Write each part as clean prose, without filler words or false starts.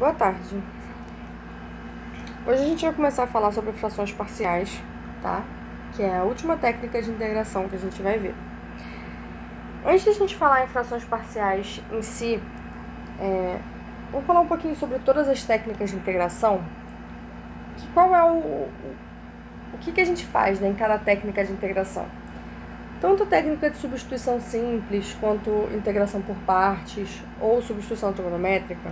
Boa tarde. Hoje a gente vai começar a falar sobre frações parciais, tá? Que é a última técnica de integração que a gente vai ver. Antes de a gente falar em frações parciais em si, vamos falar um pouquinho sobre todas as técnicas de integração. Qual é o que a gente faz, né, em cada técnica de integração? Tanto técnica de substituição simples, quanto integração por partes, ou substituição trigonométrica,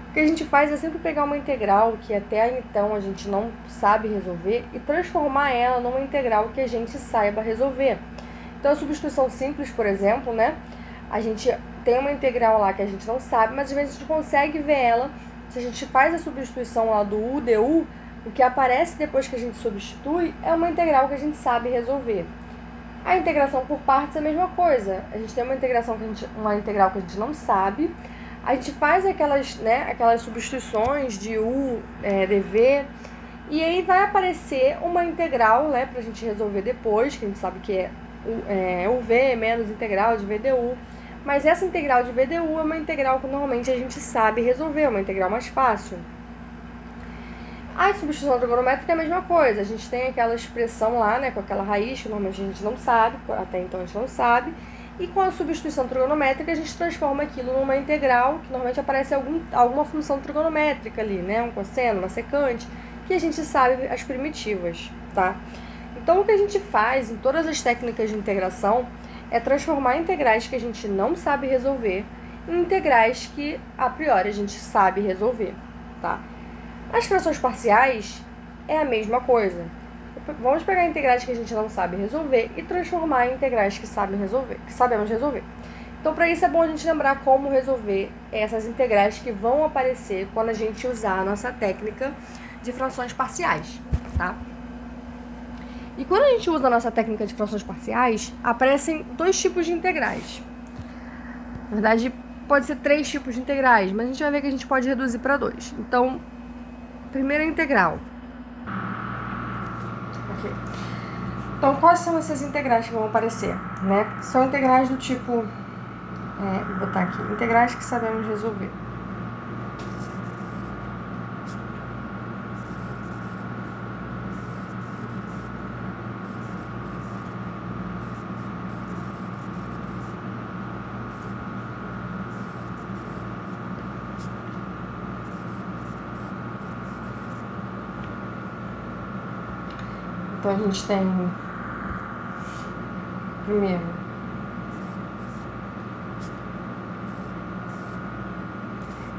o que a gente faz é sempre pegar uma integral que até então a gente não sabe resolver e transformar ela numa integral que a gente saiba resolver. Então, a substituição simples, por exemplo, né, a gente tem uma integral lá que a gente não sabe, mas às vezes a gente consegue ver ela. Se a gente faz a substituição lá do u, du, o que aparece depois que a gente substitui é uma integral que a gente sabe resolver. A integração por partes é a mesma coisa. A gente tem uma integral que a gente não sabe. A gente faz aquelas substituições de u, dv, e aí vai aparecer uma integral, né, pra gente resolver depois, que a gente sabe que é uv menos integral de vdu. Mas essa integral de vdu é uma integral que normalmente a gente sabe resolver, uma integral mais fácil. A substituição trigonométrica é a mesma coisa. A gente tem aquela expressão lá, né, com aquela raiz que normalmente a gente não sabe, até então a gente não sabe. E com a substituição trigonométrica a gente transforma aquilo numa integral, que normalmente aparece alguma função trigonométrica ali, né, um cosseno, uma secante, que a gente sabe as primitivas, tá? Então o que a gente faz em todas as técnicas de integração é transformar integrais que a gente não sabe resolver em integrais que a priori a gente sabe resolver, tá? As frações parciais é a mesma coisa. Vamos pegar integrais que a gente não sabe resolver e transformar em integrais que sabemos resolver. Então, para isso é bom a gente lembrar como resolver essas integrais que vão aparecer quando a gente usar a nossa técnica de frações parciais, tá? E quando a gente usa a nossa técnica de frações parciais, aparecem dois tipos de integrais. Na verdade, pode ser 3 tipos de integrais, mas a gente vai ver que a gente pode reduzir para 2. Então, primeira integral. Okay. Então, quais são essas integrais que vão aparecer, né? São integrais do tipo, vou botar aqui, integrais que sabemos resolver. Então, a gente tem, primeiro,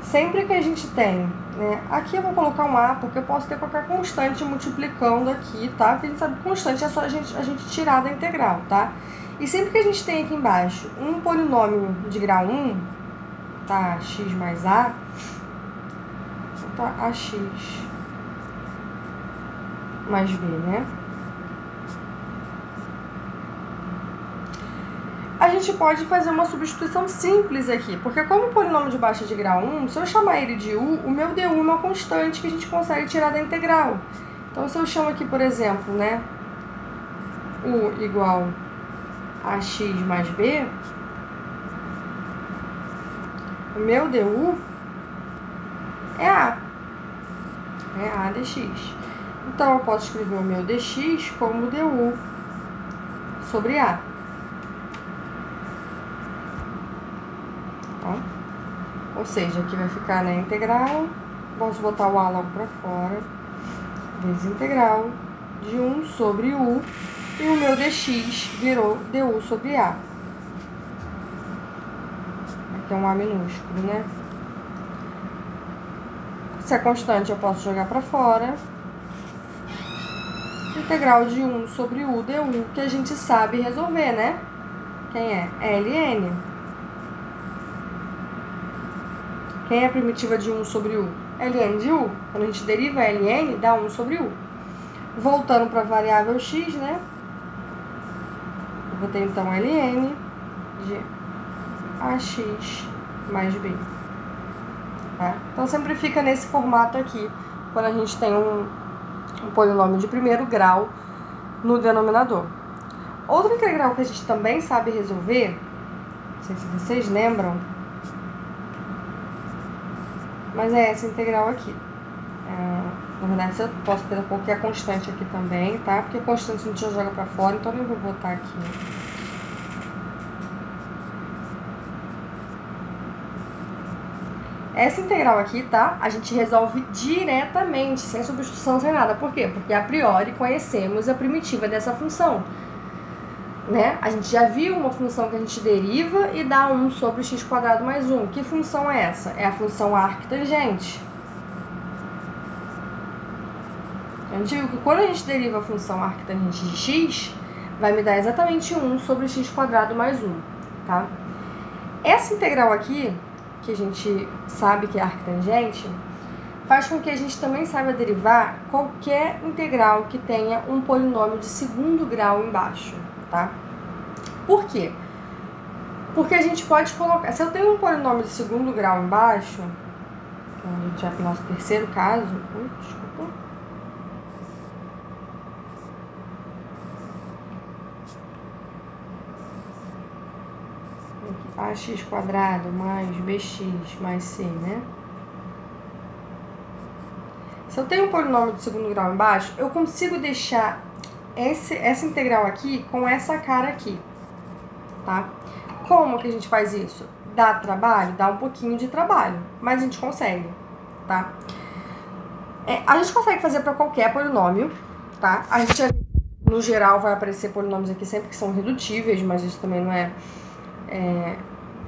sempre que a gente tem, né, aqui eu vou colocar um A, porque eu posso ter qualquer constante multiplicando aqui, tá? Porque a gente sabe que constante é só a gente tirar da integral, tá? E sempre que a gente tem aqui embaixo um polinômio de grau 1, tá? X mais A, tá? AX mais B, né? A gente pode fazer uma substituição simples aqui, porque como o polinômio de baixo é de grau 1, se eu chamar ele de u, o meu du é uma constante que a gente consegue tirar da integral. Então, se eu chamo aqui, por exemplo, né, u igual a x mais b, o meu du é a dx. Então, eu posso escrever o meu dx como du sobre a. Ou seja, aqui vai ficar, né, integral, vamos botar o a logo para fora, vezes integral de 1 sobre u, e o meu dx virou du sobre a. Aqui é um a minúsculo, né? Se é constante, eu posso jogar para fora. Integral de 1 sobre u du, que a gente sabe resolver, né? Quem é? ln. Quem é a primitiva de 1 sobre u? ln de u. Quando a gente deriva ln, dá 1 sobre u. Voltando para a variável x, né? Eu vou ter, então, ln de ax mais b. Tá? Então, sempre fica nesse formato aqui, quando a gente tem um polinômio de primeiro grau no denominador. Outra integral que a gente também sabe resolver, não sei se vocês lembram, Mas é essa integral aqui. Na verdade, eu posso ter qualquer constante aqui também, tá? Porque constante a gente já joga pra fora, então eu vou botar aqui. Essa integral aqui, tá? A gente resolve diretamente, sem substituição, sem nada. Por quê? Porque a priori conhecemos a primitiva dessa função, né? A gente já viu uma função que a gente deriva e dá 1 sobre x² mais 1. Que função é essa? É a função arctangente. A gente viu que quando a gente deriva a função arctangente de x, vai me dar exatamente 1 sobre x² mais 1, tá? Essa integral aqui, que a gente sabe que é arctangente, faz com que a gente também saiba derivar qualquer integral que tenha um polinômio de segundo grau embaixo, tá? Por quê? Porque a gente pode colocar... Se eu tenho um polinômio de segundo grau embaixo, a gente vai para o nosso terceiro caso... desculpa. Ax² mais bx mais c, né? Se eu tenho um polinômio de segundo grau embaixo, eu consigo deixar essa integral aqui com essa cara aqui, tá? Como que a gente faz isso? Dá trabalho? Dá um pouquinho de trabalho, mas a gente consegue, tá? A gente consegue fazer para qualquer polinômio, tá? A gente, no geral, vai aparecer polinômios aqui sempre que são redutíveis, mas isso também não é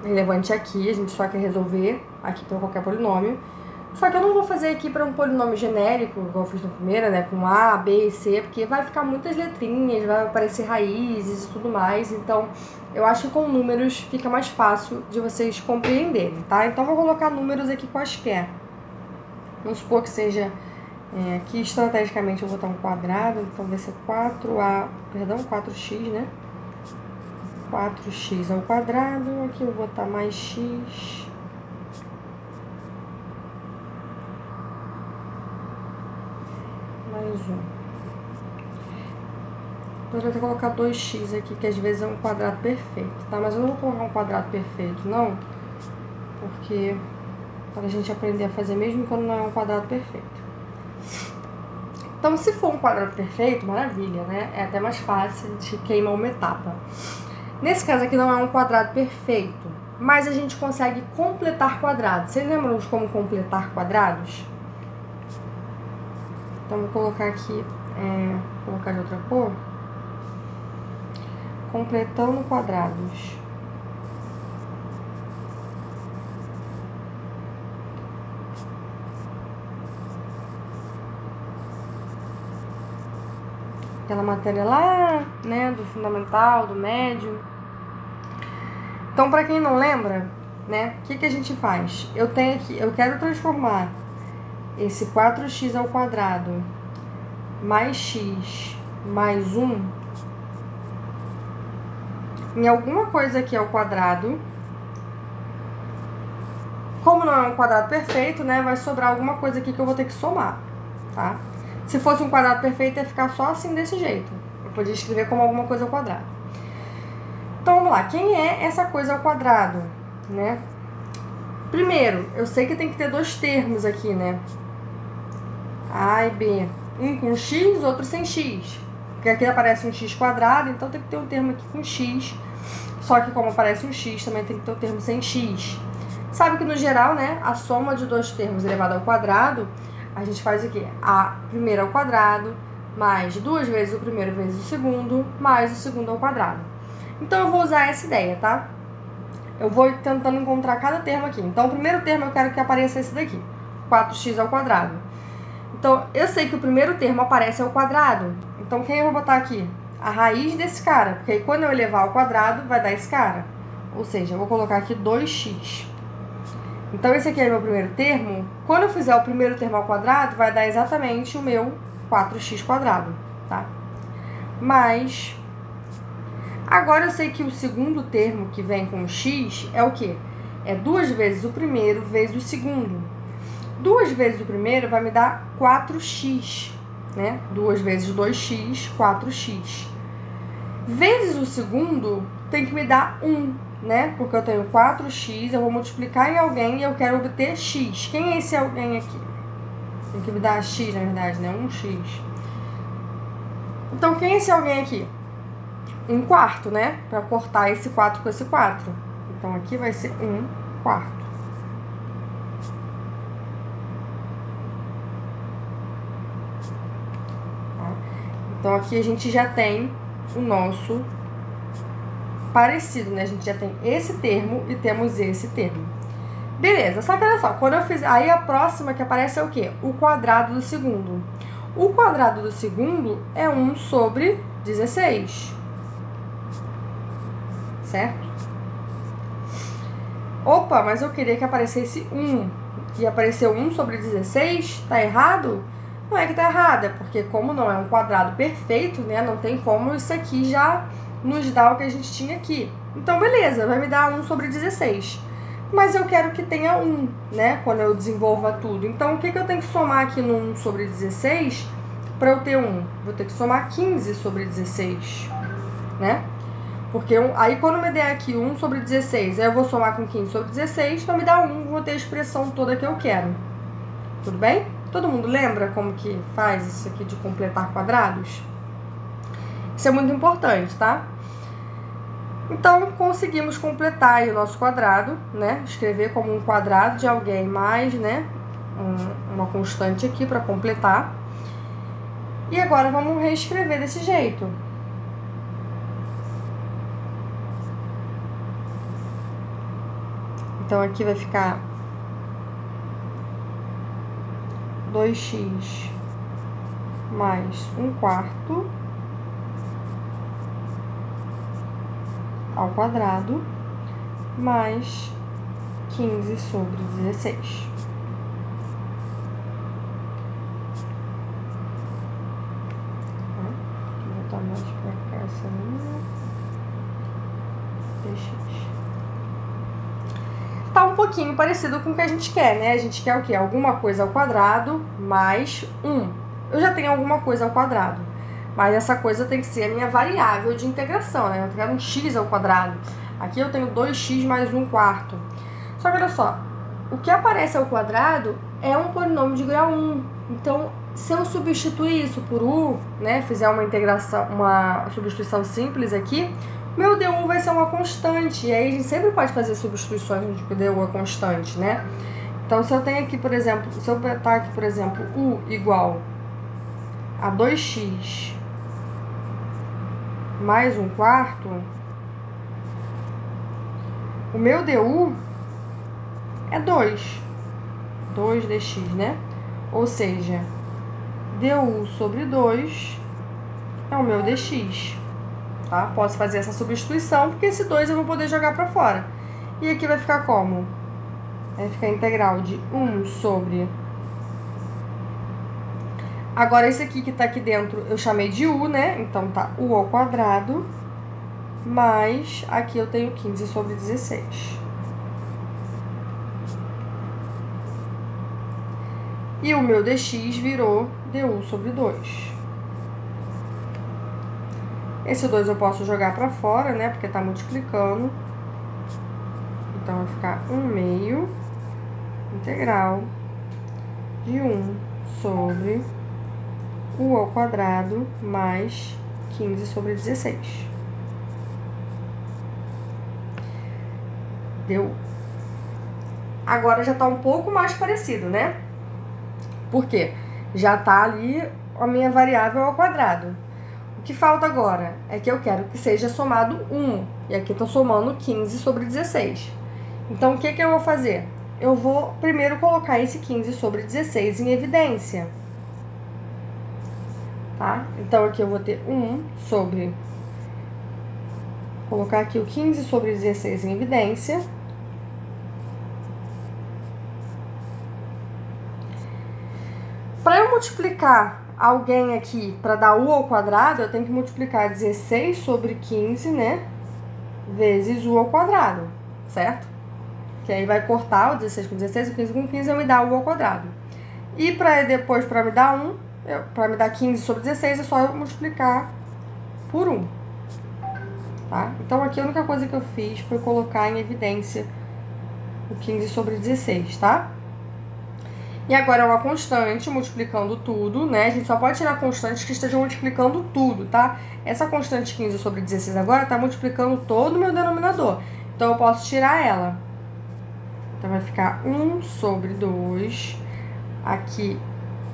relevante aqui, a gente só quer resolver aqui para qualquer polinômio. Só que eu não vou fazer aqui para um polinômio genérico, igual eu fiz na primeira, né, com A, B e C, porque vai ficar muitas letrinhas, vai aparecer raízes e tudo mais, então eu acho que com números fica mais fácil de vocês compreenderem, tá? Então eu vou colocar números aqui quaisquer. Vamos supor que seja, aqui estrategicamente eu vou botar um quadrado, então vai ser 4x, né? 4x ao quadrado, aqui eu vou botar mais x, mais 1. Eu vou colocar 2x aqui, que às vezes é um quadrado perfeito, tá? Mas eu não vou colocar um quadrado perfeito, não, porque para a gente aprender a fazer mesmo quando não é um quadrado perfeito. Então, se for um quadrado perfeito, maravilha, né? É até mais fácil, a gente queima uma etapa. Nesse caso aqui não é um quadrado perfeito, mas a gente consegue completar quadrados. Vocês lembram de como completar quadrados? Então, vou colocar aqui, vou colocar de outra cor. Completando quadrados. Aquela matéria lá, né, do fundamental, do médio. Então, para quem não lembra, né, o que a gente faz? Eu tenho aqui, eu quero transformar esse 4x ao quadrado mais x mais 1 em alguma coisa aqui ao quadrado. Como não é um quadrado perfeito, né, vai sobrar alguma coisa aqui que eu vou ter que somar, tá? Se fosse um quadrado perfeito, ia ficar só assim, desse jeito. Eu podia escrever como alguma coisa ao quadrado. Então, vamos lá. Quem é essa coisa ao quadrado, né? Primeiro, eu sei que tem que ter dois termos aqui, né? A e B. Um com x, outro sem x. Porque aqui aparece um x², então tem que ter um termo aqui com x. Só que como aparece um x, também tem que ter um termo sem x. Sabe que, no geral, né, a soma de dois termos elevado ao quadrado, a gente faz o quê? A primeira ao quadrado, mais 2 vezes o primeiro vezes o segundo, mais o segundo ao quadrado. Então, eu vou usar essa ideia, tá? Eu vou tentando encontrar cada termo aqui. Então, o primeiro termo eu quero que apareça esse daqui, 4x ao quadrado. Então, eu sei que o primeiro termo aparece ao quadrado. Então, quem eu vou botar aqui? A raiz desse cara, porque aí quando eu elevar ao quadrado, vai dar esse cara. Ou seja, eu vou colocar aqui 2x. Então, esse aqui é meu primeiro termo. Quando eu fizer o primeiro termo ao quadrado, vai dar exatamente o meu 4x², tá? Mas, agora eu sei que o segundo termo que vem com x é o quê? É 2 vezes o primeiro vezes o segundo. 2 vezes o primeiro vai me dar 4x, né? 2 vezes 2x, 4x. Vezes o segundo tem que me dar 1. né? Porque eu tenho 4x, eu vou multiplicar em alguém e eu quero obter x. Quem é esse alguém aqui? Tem que me dar x, na verdade, né? 1x. Então, quem é esse alguém aqui? 1/4, né? Pra cortar esse 4 com esse 4. Então, aqui vai ser 1/4. Então, aqui a gente já tem o nosso parecido, né? A gente já tem esse termo e temos esse termo. Beleza, só que olha só, quando eu fiz... Aí a próxima que aparece é o quê? O quadrado do segundo. O quadrado do segundo é 1 sobre 16. Certo? Opa, mas eu queria que aparecesse 1. E apareceu 1 sobre 16? Tá errado? Não é que tá errado, é porque como não é um quadrado perfeito, né? Não tem como isso aqui já nos dar o que a gente tinha aqui. Então, beleza, vai me dar 1 sobre 16. Mas eu quero que tenha 1, né? Quando eu desenvolva tudo. Então, o que eu tenho que somar aqui no 1 sobre 16 para eu ter 1? Vou ter que somar 15 sobre 16, né? Porque aí, quando me der aqui 1 sobre 16, aí eu vou somar com 15 sobre 16, para me dar 1, vou ter a expressão toda que eu quero. Tudo bem? Todo mundo lembra como que faz isso aqui de completar quadrados? Isso é muito importante, tá? Então, conseguimos completar aí o nosso quadrado, né? Escrever como um quadrado de alguém mais, né? Uma constante aqui para completar. E agora vamos reescrever desse jeito. Então, aqui vai ficar 2x mais 1/4 ao quadrado mais 15 sobre 16. Vou botar mais pra cá essa linha. Dx. Tá um pouquinho parecido com o que a gente quer, né? A gente quer o quê? Alguma coisa ao quadrado mais 1. Eu já tenho alguma coisa ao quadrado, mas essa coisa tem que ser a minha variável de integração, né? Eu quero um x ao quadrado. Aqui eu tenho 2x mais 1/4. Só que olha só, o que aparece ao quadrado é um polinômio de grau 1. Então, se eu substituir isso por u, né? Fizer uma integração, uma substituição simples aqui, meu du vai ser uma constante. E aí a gente sempre pode fazer substituições onde o du é constante, né? Então, se eu tenho aqui, por exemplo, se eu botar aqui, por exemplo, u igual a 2x mais 1/4, o meu du é 2 dx, né? Ou seja, du sobre 2 é o meu dx, tá? Posso fazer essa substituição, porque esse 2 eu vou poder jogar pra fora. E aqui vai ficar como? Vai ficar integral de 1 sobre... Agora, esse aqui que tá aqui dentro, eu chamei de u, né? Então, tá u ao quadrado, mais aqui eu tenho 15 sobre 16. E o meu dx virou du sobre 2. Esse 2 eu posso jogar pra fora, né? Porque tá multiplicando. Então, vai ficar 1/2 integral de 1 sobre u ao quadrado mais 15 sobre 16. Deu. Agora já tá um pouco mais parecido, né? Por quê? Já tá ali a minha variável ao quadrado. O que falta agora é que eu quero que seja somado 1. E aqui eu tô somando 15 sobre 16. Então, o que eu vou fazer? Eu vou primeiro colocar esse 15 sobre 16 em evidência. Tá? Então, aqui eu vou ter 1 sobre... Vou colocar aqui o 15 sobre 16 em evidência. Para eu multiplicar alguém aqui para dar u ao quadrado, eu tenho que multiplicar 16 sobre 15, né? Vezes u ao quadrado, certo? Que aí vai cortar o 16 com 16, o 15 com 15, eu me dá u ao quadrado. E depois, para me dar 1, para me dar 15 sobre 16, é só eu multiplicar por 1. tá? Então, aqui a única coisa que eu fiz foi colocar em evidência o 15 sobre 16, tá? E agora é uma constante multiplicando tudo, né? A gente só pode tirar constantes que estejam multiplicando tudo, tá? Essa constante 15 sobre 16 agora tá multiplicando todo o meu denominador. Então, eu posso tirar ela. Então, vai ficar 1 sobre 2. Aqui,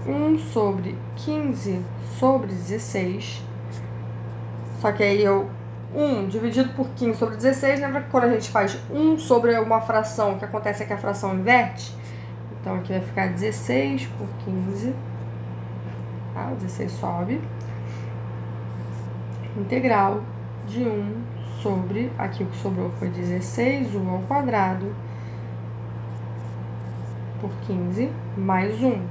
1 sobre 15 sobre 16. Só que aí 1 dividido por 15 sobre 16, lembra que quando a gente faz 1 sobre uma fração, o que acontece é que a fração inverte? Então, aqui vai ficar 16 por 15, tá? O 16 sobe. Integral de 1 sobre, aqui o que sobrou foi 16, 1 ao quadrado, por 15, mais 1.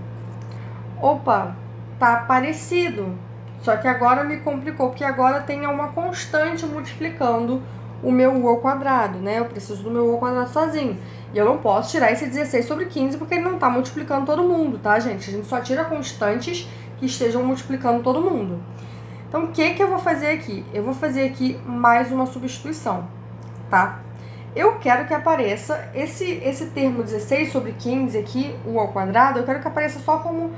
Opa, tá parecido. Só que agora me complicou, porque agora tem uma constante multiplicando o meu u ao quadrado, né? Eu preciso do meu u ao quadrado sozinho. E eu não posso tirar esse 16 sobre 15, porque ele não tá multiplicando todo mundo, tá, gente? A gente só tira constantes que estejam multiplicando todo mundo. Então, o que eu vou fazer aqui? Eu vou fazer aqui mais uma substituição, tá? Eu quero que apareça esse termo 16 sobre 15 aqui, u ao quadrado, eu quero que apareça só como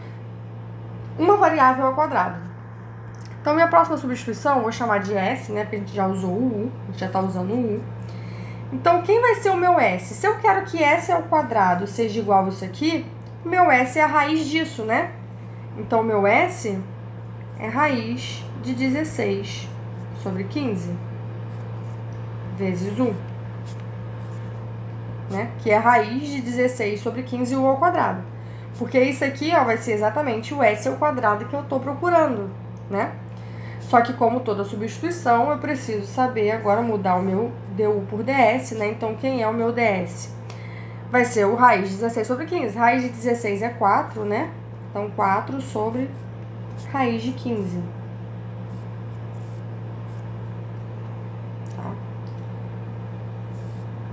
uma variável ao quadrado. Então, minha próxima substituição, eu vou chamar de S, né? Porque a gente já usou o U, a gente já tá usando o U. Então, quem vai ser o meu S? Se eu quero que S ao quadrado seja igual a isso aqui, o meu S é a raiz disso, né? Então, o meu S é raiz de 16 sobre 15 vezes 1, né? Que é a raiz de 16 sobre 15 U ao quadrado. Porque isso aqui, ó, vai ser exatamente o S ao quadrado que eu tô procurando, né? Só que como toda substituição, eu preciso saber agora mudar o meu du por ds, né? Então, quem é o meu ds? Vai ser o raiz de 16 sobre 15. Raiz de 16 é 4, né? Então, 4 sobre raiz de 15. Tá?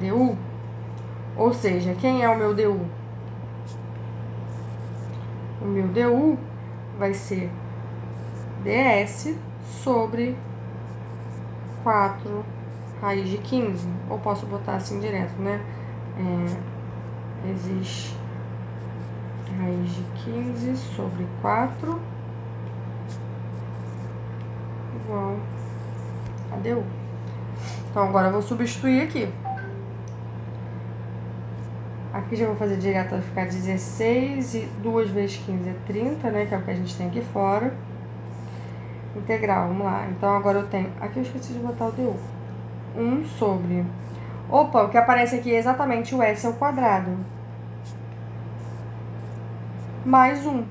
Du. Ou seja, quem é o meu du? O meu du vai ser ds sobre 4 raiz de 15. Ou posso botar assim direto, né? Existe raiz de 15 sobre 4 igual a du. Então, agora eu vou substituir aqui. Aqui já vou fazer direto, vai ficar 16 e 2 vezes 15 é 30, né? Que é o que a gente tem aqui fora. Integral, vamos lá. Então, agora eu tenho... Aqui eu esqueci de botar o du. 1 sobre... Opa, o que aparece aqui é exatamente o S ao quadrado. Mais 1.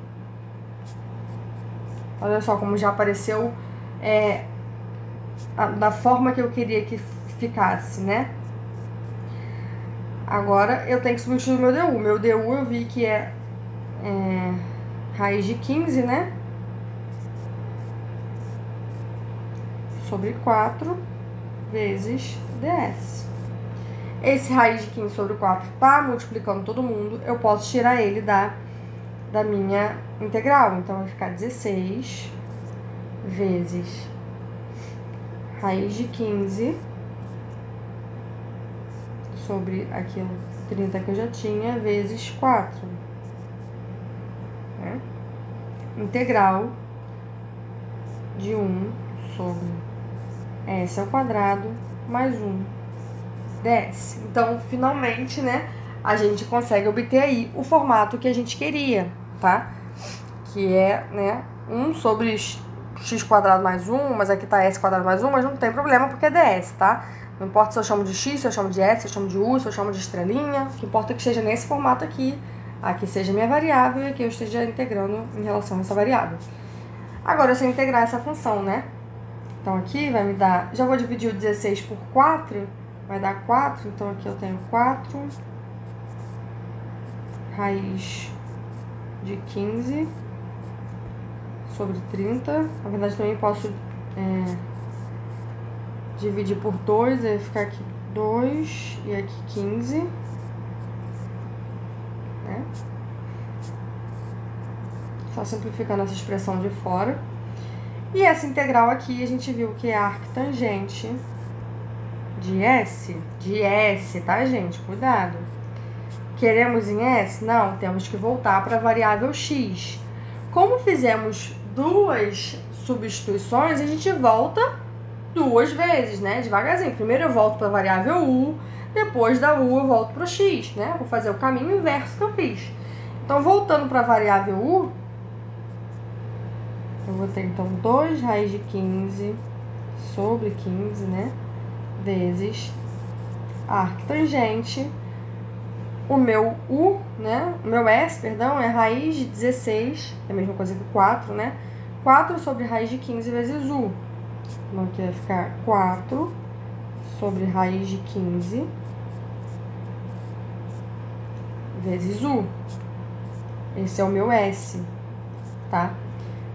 Olha só como já apareceu da forma que eu queria que ficasse, né? Agora, eu tenho que substituir o meu du. Meu du eu vi que é raiz de 15, né? Sobre 4 vezes ds. Esse raiz de 15 sobre 4 tá multiplicando todo mundo. Eu posso tirar ele da minha integral. Então, vai ficar 16 vezes raiz de 15 sobre aquilo 30 que eu já tinha, vezes 4. Né? Integral de 1 sobre S ao quadrado mais 1 ds. Então, finalmente, né, a gente consegue obter aí o formato que a gente queria, tá? Que é, né, 1 sobre x quadrado mais 1, mas aqui tá s quadrado mais 1, mas não tem problema porque é ds, tá? Não importa se eu chamo de x, se eu chamo de s, se eu chamo de u, se eu chamo de estrelinha, o que importa é que esteja nesse formato aqui, aqui seja minha variável e aqui eu esteja integrando em relação a essa variável. Agora, se eu integrar essa função, né? Então, aqui vai me dar... Já vou dividir o 16 por 4, vai dar 4. Então, aqui eu tenho 4 raiz de 15 sobre 30. Na verdade, também posso dividir por 2, aí vai ficar aqui 2 e aqui 15. Né? Só simplificando essa expressão de fora. E essa integral aqui, a gente viu que é a arctangente de S? De S, tá, gente? Cuidado. Queremos em S? Não, temos que voltar para a variável x. Como fizemos duas substituições, a gente volta duas vezes, né? Devagarzinho. Primeiro eu volto para a variável u, depois da u eu volto para o x, né? Vou fazer o caminho inverso que eu fiz. Então, voltando para a variável u, eu vou ter, então, 2 raiz de 15 sobre 15, né? Vezes arctangente. O meu u, né? O meu s, perdão, é raiz de 16, é a mesma coisa que 4, né? 4 sobre raiz de 15 vezes u. Então, aqui vai ficar 4 sobre raiz de 15 vezes u. Esse é o meu s, tá?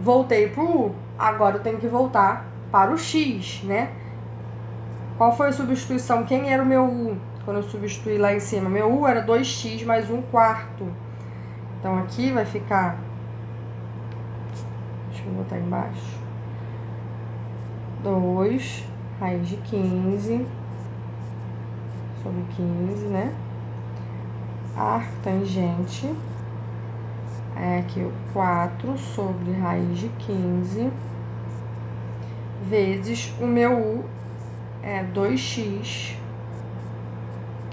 Voltei pro u, agora eu tenho que voltar para o x, né? Qual foi a substituição? Quem era o meu u quando eu substituí lá em cima? Meu u era 2x mais 1/4. Então, aqui vai ficar... Deixa eu botar embaixo. 2 raiz de 15 sobre 15, né? Arctangente é aqui o 4 sobre raiz de 15 vezes o meu u é 2x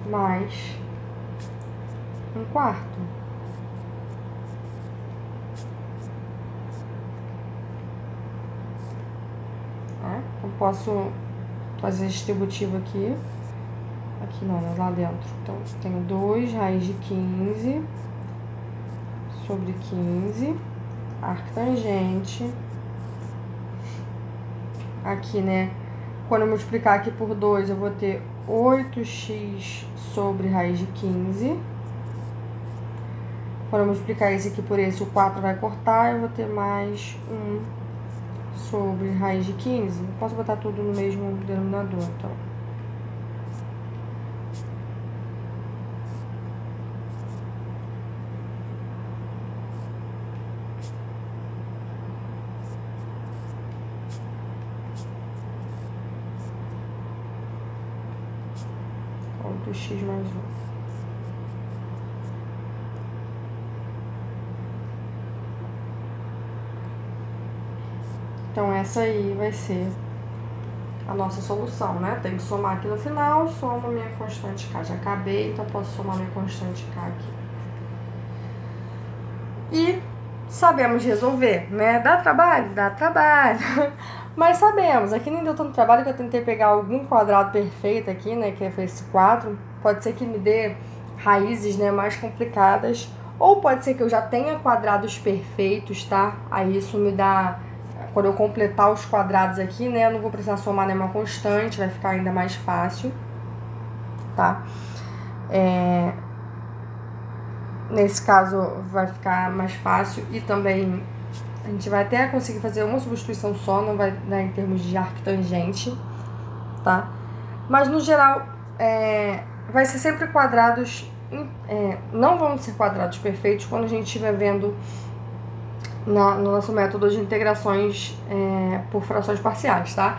mais 1/4. Eu posso fazer distributivo aqui. Aqui não, né? Lá dentro. Então, tenho 2 raiz de 15 sobre 15, arctangente. Aqui, né? Quando eu multiplicar aqui por 2, eu vou ter 8x sobre raiz de 15. Quando eu multiplicar esse aqui por esse, o 4 vai cortar, eu vou ter mais 1 sobre raiz de 15. Eu posso botar tudo no mesmo denominador, então. X mais 1. Então, essa aí vai ser a nossa solução, né? Tem que somar aqui no final, soma minha constante K. Já acabei, então posso somar minha constante K aqui. E sabemos resolver, né? Dá trabalho? Dá trabalho. Mas sabemos, aqui nem deu tanto trabalho que eu tentei pegar algum quadrado perfeito aqui, né? Que foi esse 4. Pode ser que me dê raízes, né, mais complicadas. Ou pode ser que eu já tenha quadrados perfeitos, tá? Aí isso me dá... Quando eu completar os quadrados aqui, né, eu não vou precisar somar nenhuma constante, vai ficar ainda mais fácil, tá? Nesse caso vai ficar mais fácil e também a gente vai até conseguir fazer uma substituição só, não vai dar em termos de arctangente, tá? Mas no geral, vai ser sempre quadrados, não vão ser quadrados perfeitos quando a gente estiver vendo no nosso método de integrações por frações parciais, tá?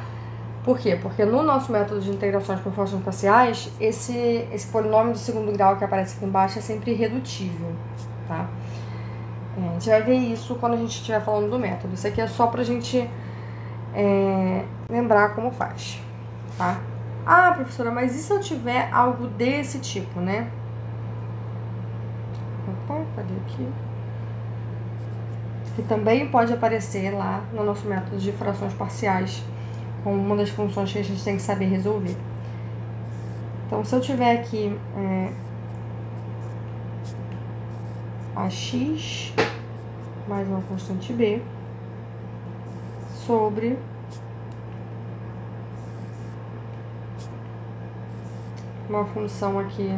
Por quê? Porque no nosso método de integrações por frações parciais, esse polinômio de segundo grau que aparece aqui embaixo é sempre irredutível, tá? A gente vai ver isso quando a gente estiver falando do método. Isso aqui é só pra gente lembrar como faz, tá? Ah, professora, mas e se eu tiver algo desse tipo, né? Opa, cadê aqui? Que também pode aparecer lá no nosso método de frações parciais, como uma das funções que a gente tem que saber resolver. Então, se eu tiver aqui ax mais uma constante b sobre uma função aqui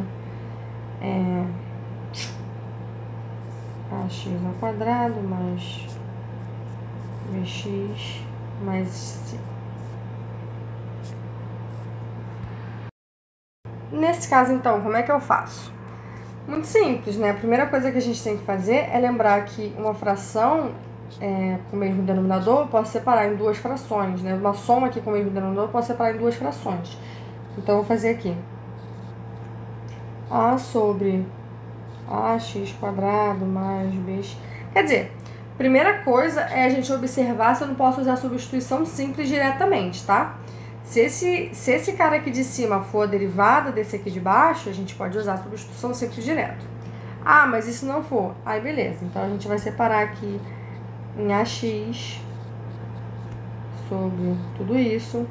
ax ao quadrado mais bx mais c. Nesse caso, então, como é que eu faço? Muito simples, né? A primeira coisa que a gente tem que fazer é lembrar que uma fração com o mesmo denominador eu posso separar em duas frações, né? Uma soma aqui com o mesmo denominador eu posso separar em duas frações. Então, eu vou fazer aqui A sobre AX² mais BX. Quer dizer, primeira coisa é a gente observar se eu não posso usar a substituição simples diretamente, tá? Se esse cara aqui de cima for a derivada desse aqui de baixo, a gente pode usar a substituição simples direto. Ah, mas e se não for? Aí, beleza. Então, a gente vai separar aqui em AX sobre tudo isso.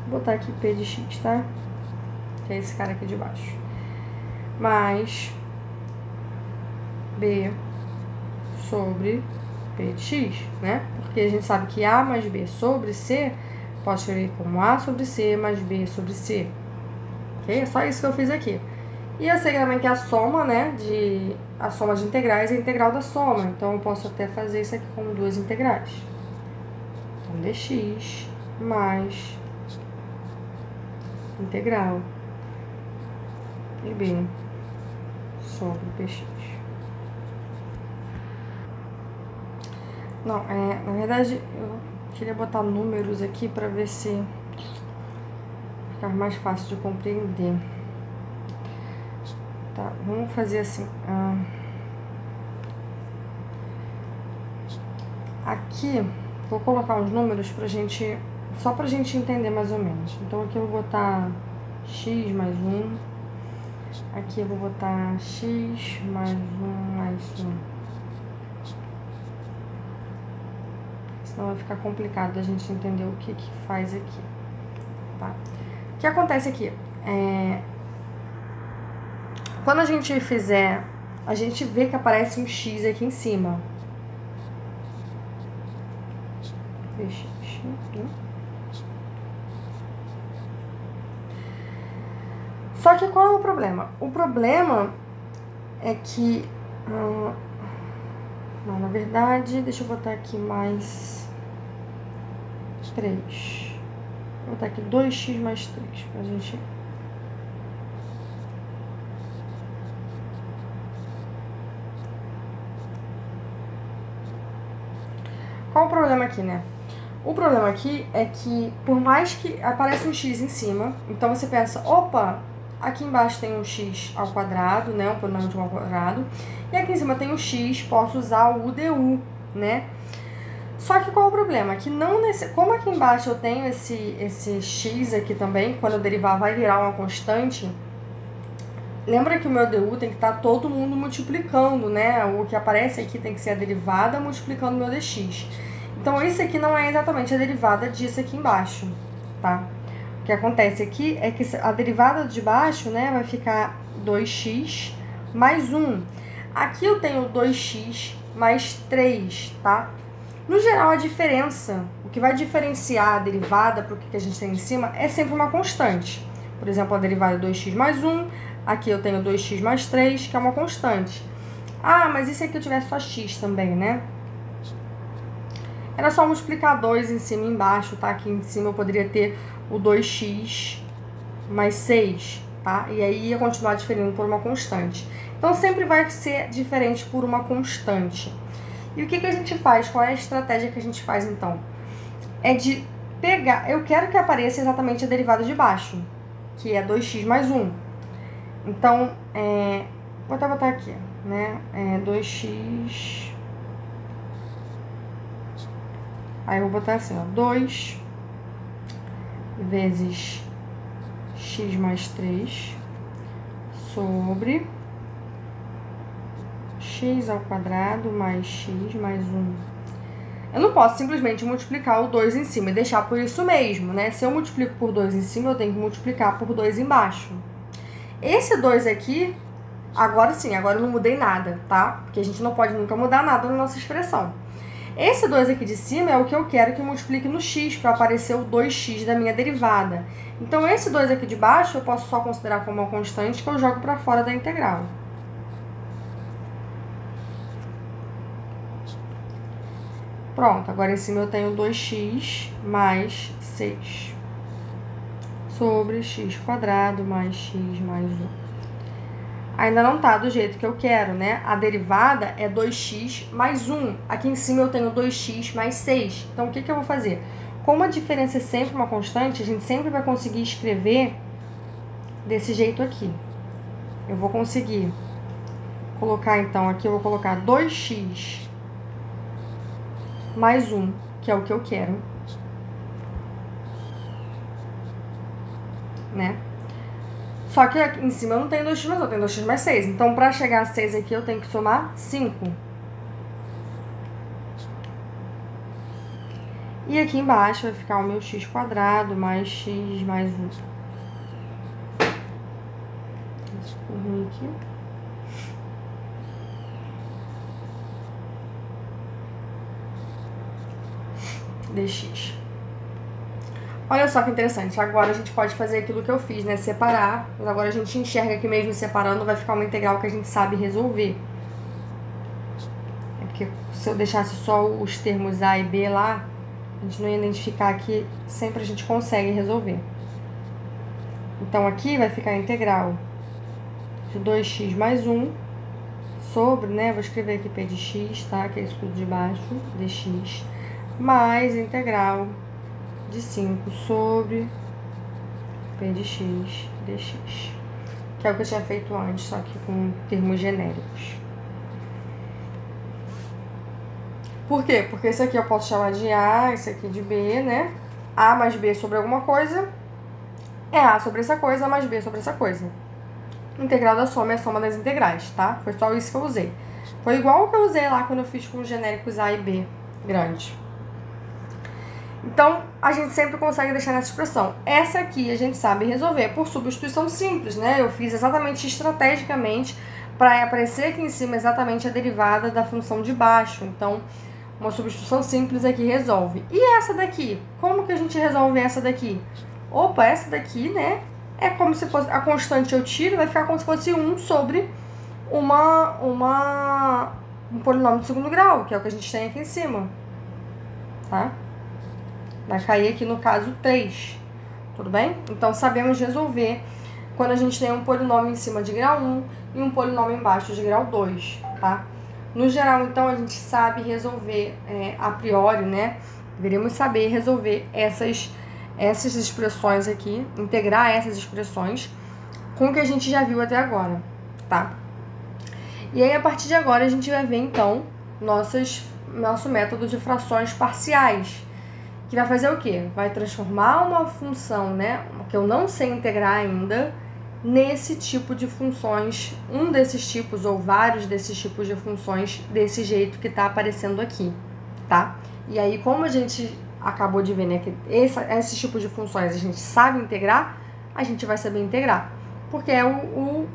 Vou botar aqui P de X, tá? Que é esse cara aqui de baixo. Mais B sobre P de X, né? Porque a gente sabe que A mais B sobre C, posso escrever como A sobre C mais B sobre C. Ok? É só isso que eu fiz aqui. E eu sei também que a soma, né, a soma de integrais é a integral da soma. Então, eu posso até fazer isso aqui como duas integrais. Então, dx mais integral de B sobre px. Não, na verdade, eu queria botar números aqui para ver se ficar mais fácil de compreender. Tá, vamos fazer assim. Aqui, vou colocar uns números pra gente, só pra gente entender mais ou menos. Então, aqui eu vou botar x mais 1. Aqui eu vou botar x mais 1 mais 1. Senão vai ficar complicado a gente entender o que faz aqui, tá? O que acontece aqui? Quando a gente fizer, a gente vê que aparece um x aqui em cima. Só que qual é o problema? O problema é que... não, na verdade, deixa eu botar aqui mais 3. Vou botar aqui 2x mais 3 pra gente... Qual o problema aqui, né? O problema aqui é que, por mais que apareça um x em cima, então você pensa, opa, aqui embaixo tem um x ao quadrado, né, um polinômio ao quadrado, e aqui em cima tem um x, posso usar o UDU, né? Só que qual o problema? Que não como aqui embaixo eu tenho esse x aqui também, quando eu derivar vai virar uma constante, lembra que o meu DU tem que estar todo mundo multiplicando, né? O que aparece aqui tem que ser a derivada multiplicando o meu dx. Então, isso aqui não é exatamente a derivada disso aqui embaixo, tá? O que acontece aqui é que a derivada de baixo, né, vai ficar 2x mais 1. Aqui eu tenho 2x mais 3, tá? No geral, a diferença, o que vai diferenciar a derivada para o que a gente tem em cima é sempre uma constante. Por exemplo, a derivada é 2x mais 1, aqui eu tenho 2x mais 3, que é uma constante. Ah, mas e se aqui eu tivesse só x também, né? Era só multiplicar 2 em cima e embaixo, tá? Aqui em cima eu poderia ter o 2x mais 6, tá? E aí ia continuar diferindo por uma constante. Então, sempre vai ser diferente por uma constante. E o que a gente faz? Qual é a estratégia que a gente faz, então? É de pegar... Eu quero que apareça exatamente a derivada de baixo, que é 2x mais 1. Então, vou até botar aqui, né? 2x... Aí eu vou botar assim, ó, 2 vezes x mais 3 sobre x ao quadrado mais x mais 1. Eu não posso simplesmente multiplicar o 2 em cima e deixar por isso mesmo, né? Se eu multiplico por 2 em cima, eu tenho que multiplicar por 2 embaixo. Esse 2 aqui, agora sim, agora eu não mudei nada, tá? Porque a gente não pode nunca mudar nada na nossa expressão. Esse 2 aqui de cima é o que eu quero que multiplique no x, para aparecer o 2x da minha derivada. Então, esse 2 aqui de baixo, eu posso só considerar como uma constante que eu jogo para fora da integral. Pronto, agora em cima eu tenho 2x mais 6 sobre x² mais x mais 1. ainda não tá do jeito que eu quero, né? A derivada é 2x mais 1. Aqui em cima eu tenho 2x mais 6. Então, o que eu vou fazer? Como a diferença é sempre uma constante, a gente sempre vai conseguir escrever desse jeito aqui. Eu vou conseguir colocar, então, aqui eu vou colocar 2x mais 1, que é o que eu quero, né? Só que aqui em cima eu não tenho 2x mais 1, eu tenho 2x mais 6. Então, para chegar a 6 aqui, eu tenho que somar 5. E aqui embaixo vai ficar o meu x quadrado mais x mais 1. Isso ficou ruim aqui. Dx. Olha só que interessante, agora a gente pode fazer aquilo que eu fiz, né, separar, mas agora a gente enxerga que mesmo separando vai ficar uma integral que a gente sabe resolver. É porque se eu deixasse só os termos A e B lá, a gente não ia identificar aqui, sempre a gente consegue resolver. Então aqui vai ficar a integral de 2x mais 1 sobre, né, vou escrever aqui P de x, tá, que é isso tudo de baixo, dx, mais integral de 5 sobre P de x dx, que é o que eu tinha feito antes, só que com termos genéricos. Por quê? Porque esse aqui eu posso chamar de A, esse aqui de B, né? A mais B sobre alguma coisa é A sobre essa coisa, A mais B sobre essa coisa. Integral da soma é a soma das integrais, tá? Foi só isso que eu usei. Foi igual o que eu usei lá quando eu fiz com os genéricos A e B grande. Então, a gente sempre consegue deixar nessa expressão. Essa aqui a gente sabe resolver por substituição simples, né? Eu fiz exatamente estrategicamente para aparecer aqui em cima exatamente a derivada da função de baixo. Então, uma substituição simples aqui resolve. E essa daqui? Como que a gente resolve essa daqui? Opa, essa daqui, né? É como se fosse a constante eu tiro, vai ficar como se fosse 1 sobre um polinômio de segundo grau, que é o que a gente tem aqui em cima, tá? Vai cair aqui no caso 3, tudo bem? Então, sabemos resolver quando a gente tem um polinômio em cima de grau 1 e um polinômio embaixo de grau 2, tá? No geral, então, a gente sabe resolver a priori, né? Deveríamos saber resolver essas expressões aqui, integrar essas expressões com o que a gente já viu até agora, tá? E aí, a partir de agora, a gente vai ver, então, nosso método de frações parciais, que vai fazer o quê? Vai transformar uma função, né, que eu não sei integrar ainda, nesse tipo de funções, um desses tipos ou vários desses tipos de funções desse jeito que tá aparecendo aqui, tá? E aí, como a gente acabou de ver, né, que esses tipos de funções a gente sabe integrar, a gente vai saber integrar, porque é o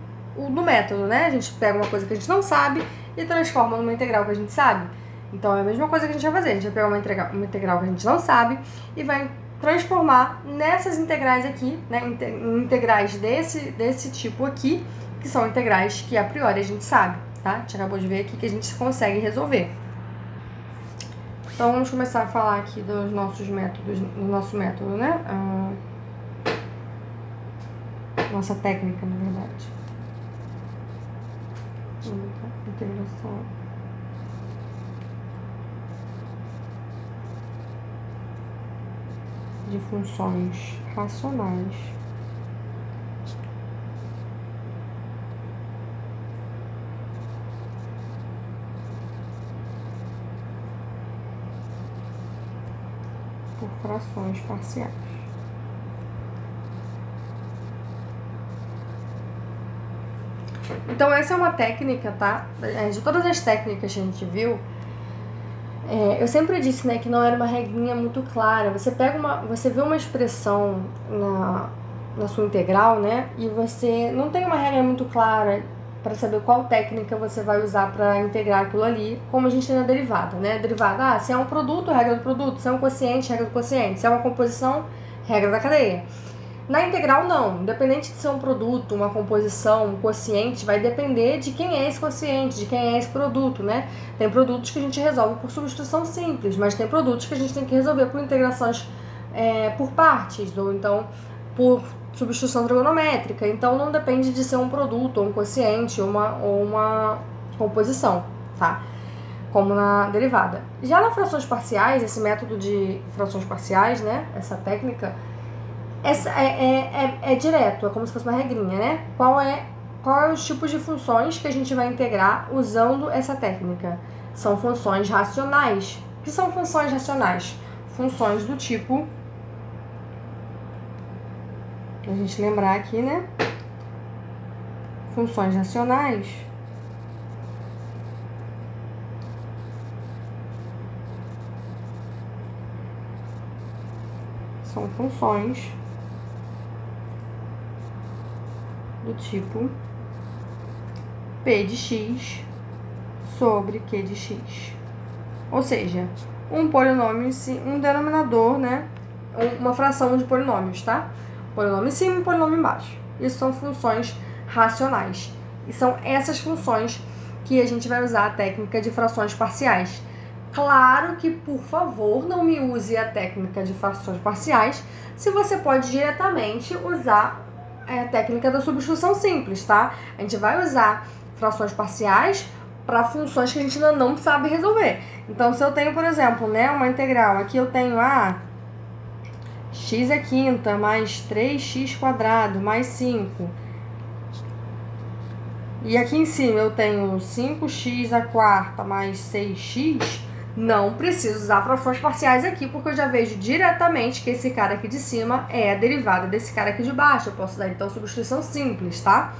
do método, né? A gente pega uma coisa que a gente não sabe e transforma numa integral que a gente sabe. Então, é a mesma coisa que a gente vai fazer. A gente vai pegar uma integral que a gente não sabe e vai transformar nessas integrais aqui, né, em integrais desse tipo aqui, que são integrais que a priori a gente sabe, tá? A gente acabou de ver aqui que a gente consegue resolver. Então, vamos começar a falar aqui dos nossos métodos, do nosso método, né? Nossa técnica, na verdade. Integração. De funções racionais por frações parciais. Então, essa é uma técnica, tá? De todas as técnicas que a gente viu, eu sempre disse, né, que não era uma regrinha muito clara. Você vê uma expressão na sua integral, né, e você não tem uma regra muito clara para saber qual técnica você vai usar para integrar aquilo ali, como a gente tem na derivada, né? Derivada, se é um produto, regra do produto, se é um quociente, regra do quociente, se é uma composição, regra da cadeia. Na integral, não. Independente de ser um produto, uma composição, um quociente, vai depender de quem é esse quociente, de quem é esse produto, né? Tem produtos que a gente resolve por substituição simples, mas tem produtos que a gente tem que resolver por integrações por partes, ou então por substituição trigonométrica, então não depende de ser um produto, ou um quociente, ou uma composição, tá? Como na derivada. Já nas frações parciais, esse método de frações parciais, né? Essa técnica, é direto, é como se fosse uma regrinha, né? Qual é os tipos de funções que a gente vai integrar usando essa técnica? São funções racionais. O que são funções racionais? Funções do tipo... A gente lembrar aqui, né? Funções racionais são funções do tipo P de x sobre Q de x. Ou seja, um polinômio, um denominador, né? Uma fração de polinômios, tá? Polinômio em cima e polinômio embaixo. Isso são funções racionais. E são essas funções que a gente vai usar a técnica de frações parciais. Claro que, por favor, não me use a técnica de frações parciais se você pode diretamente usar a técnica da substituição simples, tá? A gente vai usar frações parciais para funções que a gente ainda não sabe resolver. Então, se eu tenho, por exemplo, né, uma integral, aqui eu tenho x é quinta mais 3x² mais 5. E aqui em cima eu tenho 5x² mais 6x. Não preciso usar frações parciais aqui, porque eu já vejo diretamente que esse cara aqui de cima é a derivada desse cara aqui de baixo. Eu posso dar, então, substituição simples, tá?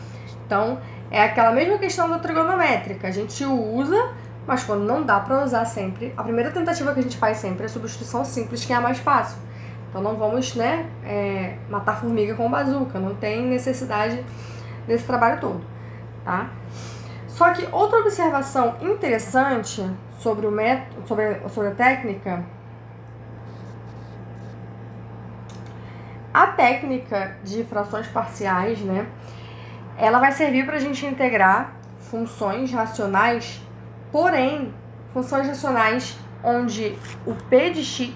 Então, é aquela mesma questão da trigonométrica. A gente usa, mas quando não dá para usar sempre, a primeira tentativa que a gente faz sempre é a substituição simples, que é a mais fácil. Então, não vamos, né, matar formiga com bazuca. Não tem necessidade desse trabalho todo, tá? Só que outra observação interessante sobre o método, sobre a técnica, a técnica de frações parciais, né, ela vai servir para a gente integrar funções racionais, porém, funções racionais onde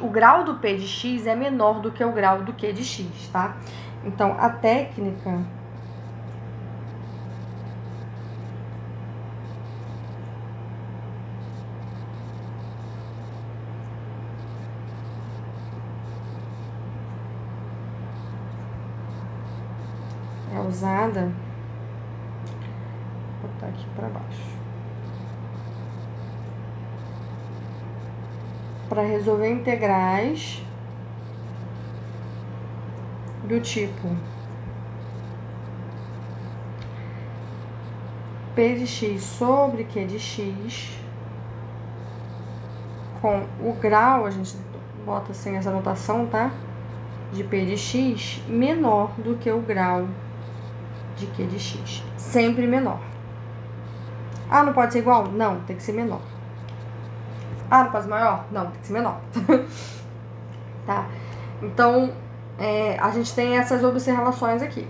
o grau do P de x é menor do que o grau do Q de x, tá? Então, a técnica é usada, vou botar aqui para baixo, para resolver integrais do tipo P de x sobre Q de x com o grau, a gente bota assim essa notação, tá? De P de x menor do que o grau de Q de x. Sempre menor. Ah, não pode ser igual? Não, tem que ser menor. Ah, não pode ser maior? Não, tem que ser menor. Tá? Então, a gente tem essas observações aqui.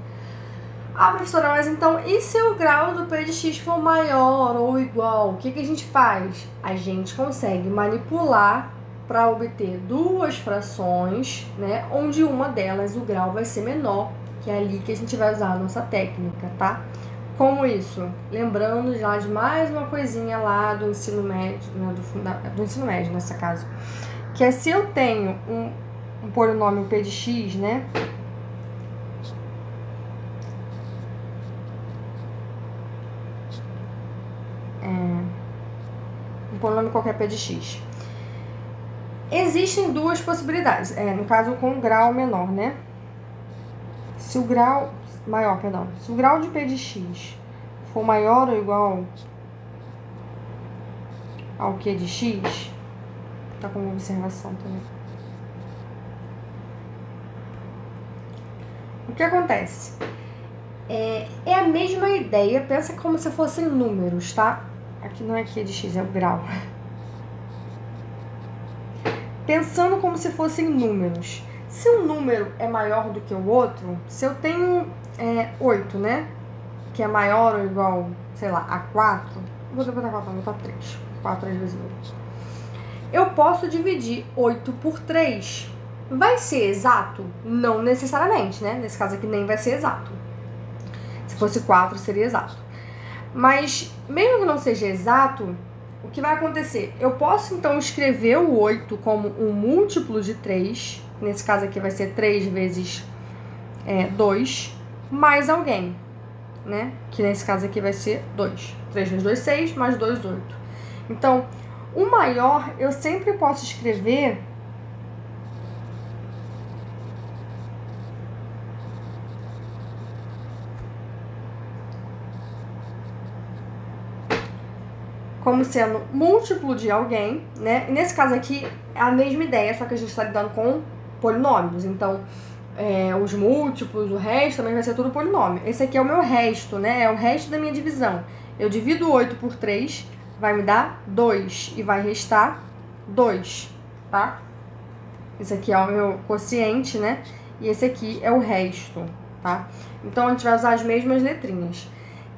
Ah, professora, mas então, e se o grau do P de x for maior ou igual? O que a gente faz? A gente consegue manipular para obter duas frações, né? Onde uma delas o grau vai ser menor, que é ali que a gente vai usar a nossa técnica, tá? Como isso? Lembrando já de mais uma coisinha lá do ensino médio, né, do ensino médio, nesse caso, que é se eu tenho um polinômio P de x, né? Um polinômio qualquer P de x. Existem duas possibilidades, no caso com grau menor, né? Se o grau maior, perdão, se o grau de P de x for maior ou igual ao Q de x, tá como observação também. O que acontece? É a mesma ideia, pensa como se fossem números, tá? Aqui não é Q de x, é o grau. Pensando como se fossem números. Se um número é maior do que o outro, se eu tenho 8, né? Que é maior ou igual, sei lá, a 4. Vou botar 4, vou botar 3. 4 vezes 8. Eu posso dividir 8 por 3. Vai ser exato? Não necessariamente, né? Nesse caso aqui nem vai ser exato. Se fosse 4, seria exato. Mas, mesmo que não seja exato, o que vai acontecer? Eu posso, então, escrever o 8 como um múltiplo de 3. Nesse caso aqui vai ser 3 vezes 2, mais alguém, né? Que nesse caso aqui vai ser 2. 3 vezes 2, 6, mais 2, 8. Então, o maior eu sempre posso escrever como sendo múltiplo de alguém, né? E nesse caso aqui é a mesma ideia, só que a gente está lidando com polinômios. Então, os múltiplos, o resto também vai ser tudo polinômio. Esse aqui é o meu resto, né? É o resto da minha divisão. Eu divido 8 por 3, vai me dar 2 e vai restar 2, tá? Esse aqui é o meu quociente, né? E esse aqui é o resto, tá? Então, a gente vai usar as mesmas letrinhas.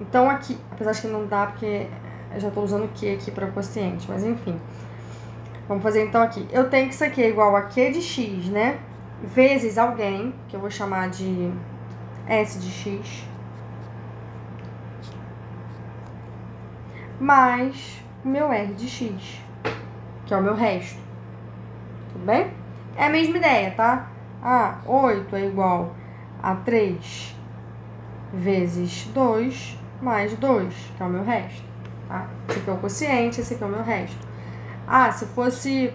Então, aqui, apesar de que não dá porque eu já tô usando o Q aqui para quociente, mas enfim. Vamos fazer então aqui. Eu tenho que isso aqui é igual a Q de X, né? Vezes alguém, que eu vou chamar de S de X. Mais o meu R de X, que é o meu resto. Tudo bem? É a mesma ideia, tá? 8 é igual a 3 vezes 2 mais 2, que é o meu resto. Tá? Esse aqui é o quociente, esse aqui é o meu resto. Se fosse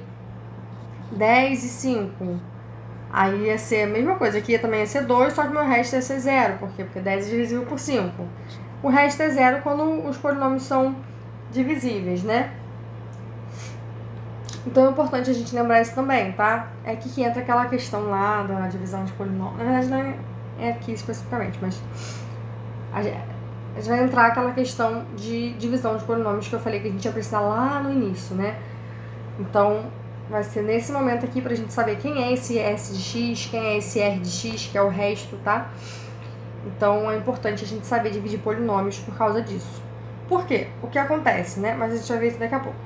10 e 5, aí ia ser a mesma coisa. Aqui também ia ser 2, só que o meu resto ia ser 0. Por quê? Porque 10 é divisível por 5. O resto é 0 quando os polinômios são divisíveis, né? Então é importante a gente lembrar isso também, tá? É aqui que entra aquela questão lá da divisão de polinômios. Na verdade, não é aqui especificamente, mas a gente vai entrar aquela questão de divisão de polinômios que eu falei que a gente ia precisar lá no início, né? Então, vai ser nesse momento aqui pra gente saber quem é esse S de X, quem é esse R de X, que é o resto, tá? Então, é importante a gente saber dividir polinômios por causa disso. Por quê? O que acontece, né? Mas a gente vai ver isso daqui a pouco.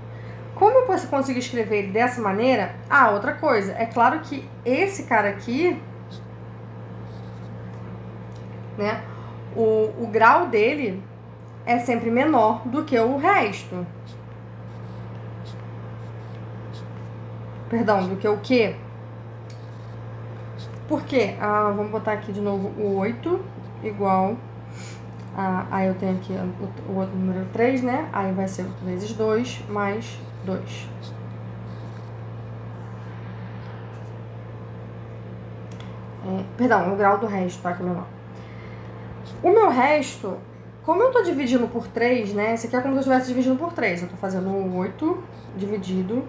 Como eu consigo escrever ele dessa maneira? Outra coisa. É claro que esse cara aqui, né? O grau dele é sempre menor do que o resto. Perdão, do que o quê? Por quê? Vamos botar aqui de novo o 8 igual aí eu tenho aqui o outro número 3, né? Aí vai ser vezes 2 mais 2. Perdão, o grau do resto, tá? Que é menor. O meu resto, como eu tô dividindo por 3, né? Esse aqui é como se eu estivesse dividindo por 3. Eu tô fazendo 8 dividido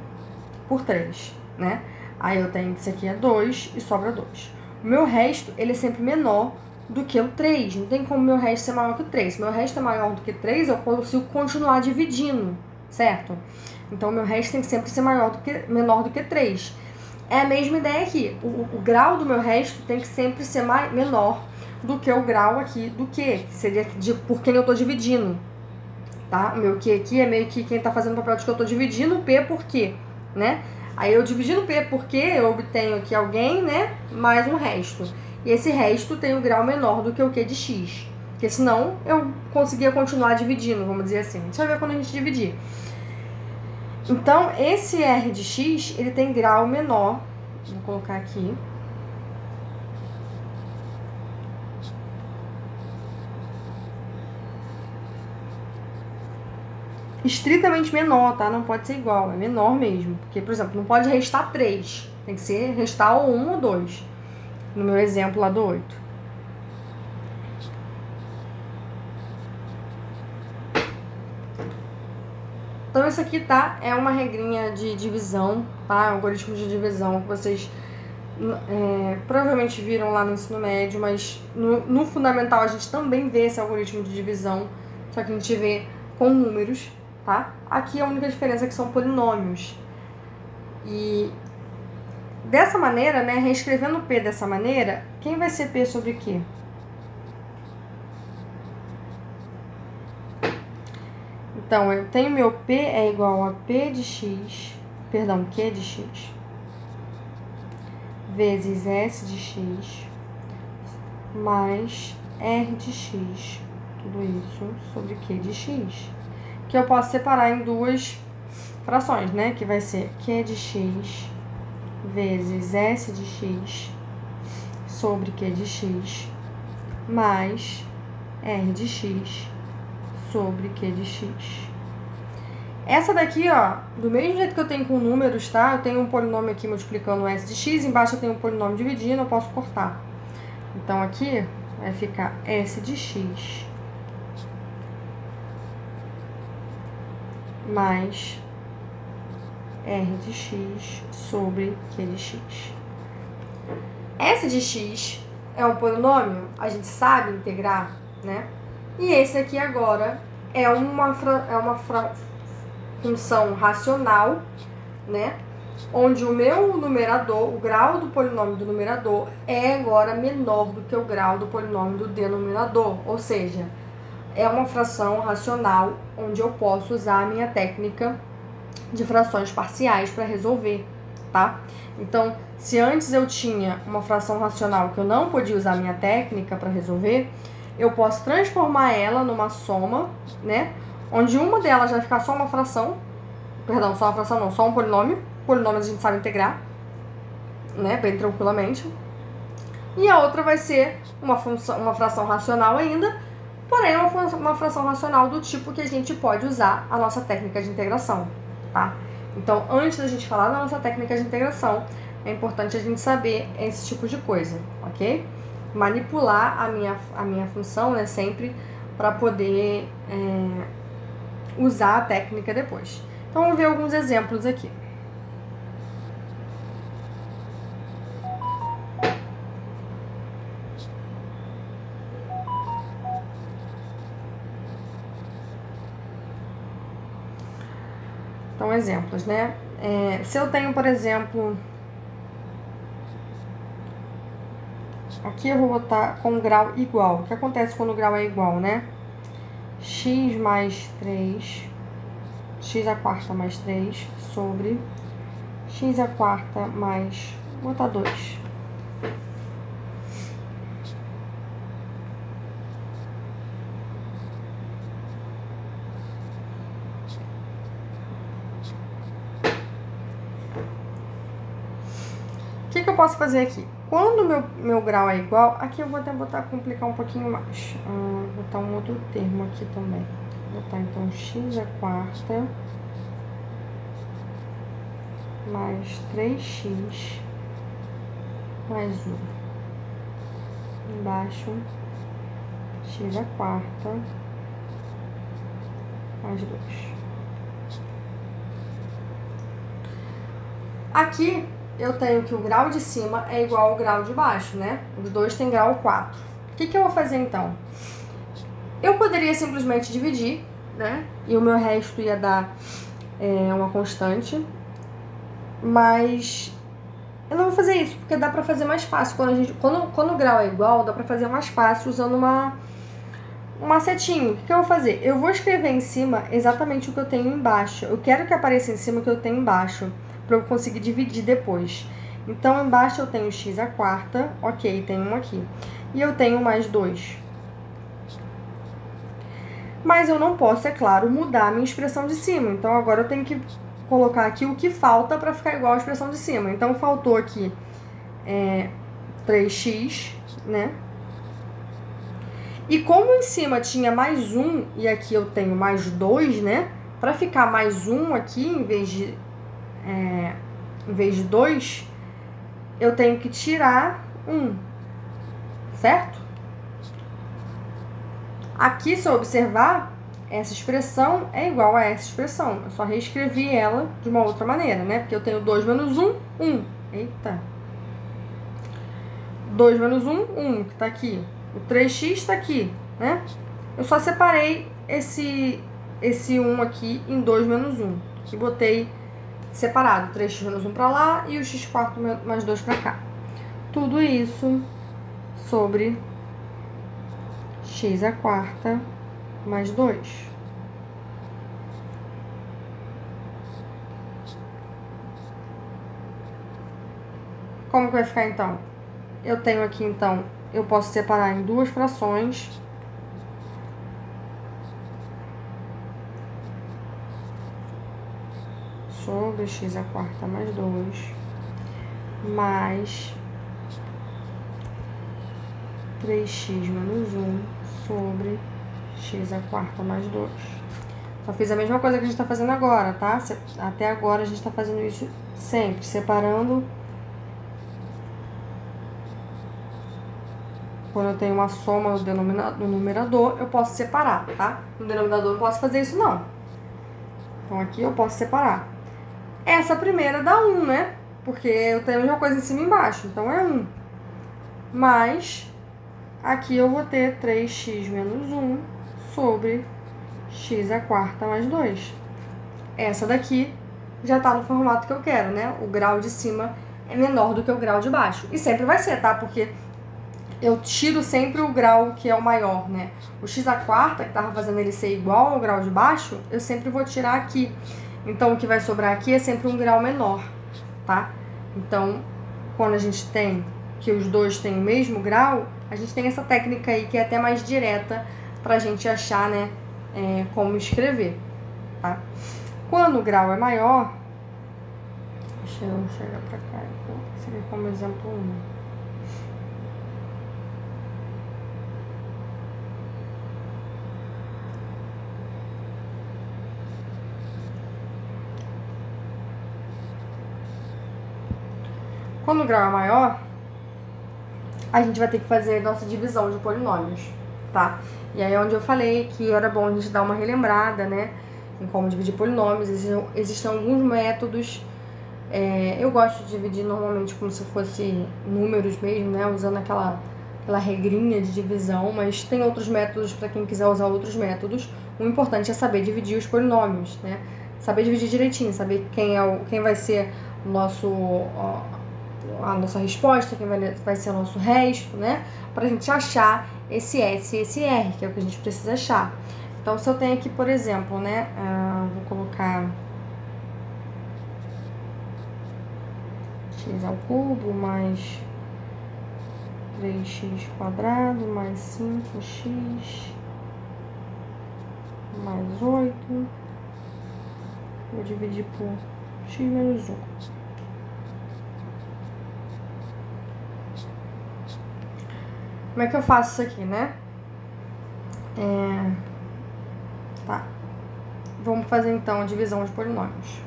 por 3, né? Aí eu tenho que isso aqui é 2 e sobra 2. O meu resto, ele é sempre menor do que o 3. Não tem como o meu resto ser maior que o 3. Se o meu resto é maior do que 3, eu consigo continuar dividindo, certo? Então, o meu resto tem que sempre ser menor do que 3. É a mesma ideia aqui. O grau do meu resto tem que sempre ser menor do que o grau aqui do Q, que seria por quem eu tô dividindo, tá? O meu Q aqui é meio que quem tá fazendo o papel de que eu tô dividindo o P por Q, né? Aí eu dividindo o P por Q, eu obtenho aqui alguém, né? Mais um resto. E esse resto tem um grau menor do que o Q de X. Porque senão eu conseguia continuar dividindo, vamos dizer assim. Deixa eu ver quando a gente dividir. Então, esse R de X, ele tem grau menor. Vou colocar aqui. Estritamente menor, tá? Não pode ser igual, é menor mesmo. Porque, por exemplo, não pode restar 3. Tem que ser restar ou 1 ou 2. No meu exemplo lá do 8. Então, isso aqui, tá? É uma regrinha de divisão, tá? Algoritmo de divisão que vocês provavelmente viram lá no ensino médio, mas no fundamental a gente também vê esse algoritmo de divisão, só que a gente vê com números, tá? Aqui a única diferença é que são polinômios. E dessa maneira, né, reescrevendo P dessa maneira, quem vai ser P sobre Q? Então, eu tenho meu P é igual a P de X, perdão, Q de X, vezes S de x mais R de x, tudo isso sobre Q de x, que eu posso separar em duas frações, né? Que vai ser Q de x vezes S de x sobre Q de x mais R de x sobre Q de x. Essa daqui, ó, do mesmo jeito que eu tenho com números, tá? Eu tenho um polinômio aqui multiplicando S de x, embaixo eu tenho um polinômio dividindo, eu posso cortar. Então, aqui vai ficar S de x mais R de x sobre Q de x. S de x é um polinômio, a gente sabe integrar, né? E esse aqui agora é uma função racional, né? Onde o meu numerador, o grau do polinômio do numerador é agora menor do que o grau do polinômio do denominador. Ou seja, é uma fração racional onde eu posso usar a minha técnica de frações parciais para resolver, tá? Então, se antes eu tinha uma fração racional que eu não podia usar a minha técnica para resolver, eu posso transformar ela numa soma, né? Onde uma delas vai ficar só uma fração, perdão, só uma fração não, só um polinômio. Polinômio a gente sabe integrar, né? Bem tranquilamente. E a outra vai ser uma fração racional ainda, porém uma fração racional do tipo que a gente pode usar a nossa técnica de integração, tá? Então, antes da gente falar da nossa técnica de integração, é importante a gente saber esse tipo de coisa, ok? Manipular a minha função, né, sempre para poder usar a técnica depois. Então, vamos ver alguns exemplos aqui. Então, exemplos, né? Se eu tenho, por exemplo, aqui eu vou botar com grau igual. O que acontece quando o grau é igual, né? X mais 3, x à quarta mais 3 sobre x à quarta mais, vou botar 2. O que eu posso fazer aqui? Quando meu grau é igual, aqui eu vou até complicar um pouquinho mais. Vou botar um outro termo aqui também. Vou botar então x à quarta mais 3x mais 1. Embaixo, x à quarta mais 2. Aqui eu tenho que o grau de cima é igual ao grau de baixo, né? Os dois têm grau 4. O que eu vou fazer então? Eu poderia simplesmente dividir, né? E o meu resto ia dar uma constante. Mas eu não vou fazer isso, porque dá pra fazer mais fácil. Quando o grau é igual, dá pra fazer mais fácil usando um macetinho. O que eu vou fazer? Eu vou escrever em cima exatamente o que eu tenho embaixo. Eu quero que apareça em cima o que eu tenho embaixo, para eu conseguir dividir depois. Então, embaixo eu tenho x à quarta, ok, tem um aqui. E eu tenho mais 2. Mas eu não posso, é claro, mudar a minha expressão de cima. Então, agora eu tenho que colocar aqui o que falta para ficar igual à expressão de cima. Então, faltou aqui 3x, né? E como em cima tinha mais 1 e aqui eu tenho mais 2, né? Para ficar mais 1 aqui, em vez de 2, eu tenho que tirar 1, certo? Aqui, se eu observar, essa expressão é igual a essa expressão. Eu só reescrevi ela de uma outra maneira, né? Porque eu tenho 2 menos 1, 1. Eita! 2 menos 1, 1, que tá aqui. O 3x tá aqui, né? Eu só separei esse 1 aqui em 2 menos 1. E botei separado, 3x menos 1 para lá e o x quarto mais 2 para cá. Tudo isso sobre x à quarta mais 2. Como que vai ficar, então? Eu tenho aqui, então, eu posso separar em duas frações. Sobre x à quarta mais 2, mais 3x menos 1 sobre x à quarta mais 2. Só fiz a mesma coisa que a gente tá fazendo agora, tá? Até agora a gente tá fazendo isso sempre, separando. Quando eu tenho uma soma no numerador, eu posso separar, tá? No denominador eu não posso fazer isso, não. Então, aqui eu posso separar. Essa primeira dá 1, né? Porque eu tenho a mesma coisa em cima e embaixo, então é 1. Mas, aqui eu vou ter 3x menos 1 sobre x à quarta mais 2. Essa daqui já tá no formato que eu quero, né? O grau de cima é menor do que o grau de baixo. E sempre vai ser, tá? Porque eu tiro sempre o grau que é o maior, né? O x à quarta, que tava fazendo ele ser igual ao grau de baixo, eu sempre vou tirar aqui. Então, o que vai sobrar aqui é sempre um grau menor, tá? Então, quando a gente tem que os dois têm o mesmo grau, a gente tem essa técnica aí que é até mais direta pra gente achar, né, como escrever, tá? Quando o grau é maior, deixa eu chegar pra cá, vou seguir como exemplo 1. Quando o grau é maior, a gente vai ter que fazer a nossa divisão de polinômios, tá? E aí é onde eu falei que era bom a gente dar uma relembrada, né, em como dividir polinômios. Existem alguns métodos. Eu gosto de dividir normalmente como se fosse números mesmo, né, usando aquela regrinha de divisão, mas tem outros métodos para quem quiser usar outros métodos. O importante é saber dividir os polinômios, né? Saber dividir direitinho, saber quem vai ser a nossa resposta, quem vai ser o nosso resto, né? Pra gente achar esse S e esse R, que é o que a gente precisa achar. Então, se eu tenho aqui, por exemplo, né? Vou colocar x ao cubo mais 3x quadrado mais 5x mais 8. Vou dividir por x menos 1. Como é que eu faço isso aqui, né? Tá. Vamos fazer, então, a divisão de polinômios.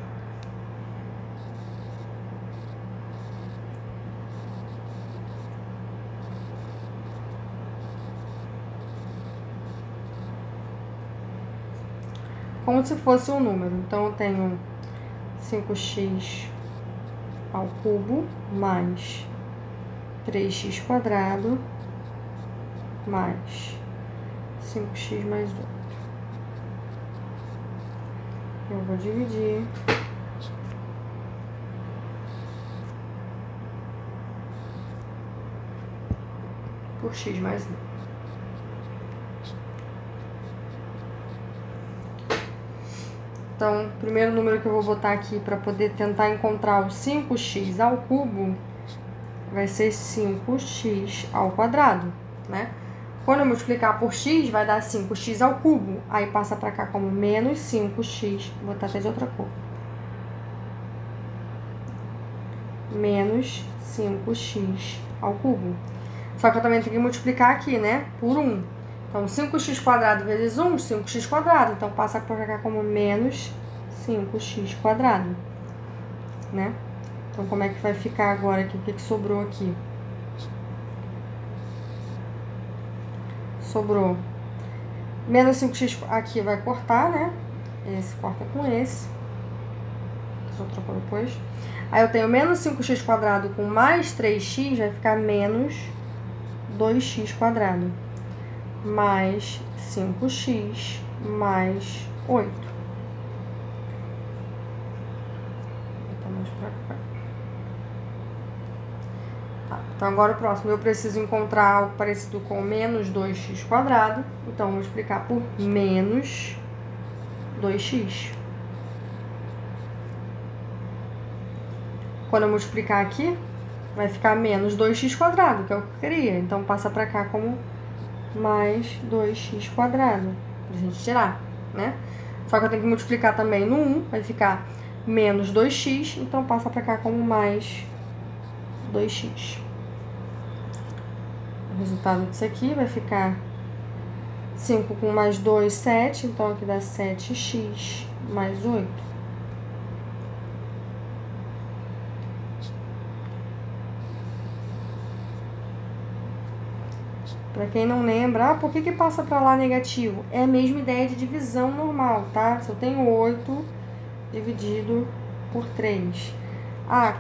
Como se fosse um número. Então, eu tenho 5x ao cubo mais 3x quadrado mais 5x mais 8. Eu vou dividir por x mais 1. Então, o primeiro número que eu vou botar aqui para poder tentar encontrar o 5x ao cubo vai ser 5x ao quadrado, né? Quando eu multiplicar por x, vai dar 5x ao cubo. Aí passa pra cá como menos 5x. Vou botar até de outra cor. Menos 5x ao cubo. Só que eu também tenho que multiplicar aqui, né? Por 1. Então, 5x quadrado vezes 1, 5x quadrado. Então, passa pra cá como menos 5x quadrado, né? Então, como é que vai ficar agora aqui? O que sobrou aqui? Sobrou menos 5x aqui, vai cortar, né? Esse corta com esse. Deixa eu trocar depois. Aí eu tenho menos 5x quadrado com mais 3x, vai ficar menos 2x quadrado. Mais 5x mais 8. Vou botar mais pra cá. Então, agora o próximo, eu preciso encontrar algo parecido com menos 2x quadrado. Então, vou multiplicar por menos 2x. Quando eu multiplicar aqui, vai ficar menos 2x quadrado, que é o que eu queria. Então, passa pra cá como mais 2x quadrado, pra gente tirar, né? Só que eu tenho que multiplicar também no 1, vai ficar menos 2x, então passa pra cá como mais 2x. O resultado disso aqui vai ficar 5 com mais 2, 7, então aqui dá 7x mais 8. Para quem não lembra, por que passa para lá negativo? É a mesma ideia de divisão normal, tá? Se eu tenho 8 dividido por 3.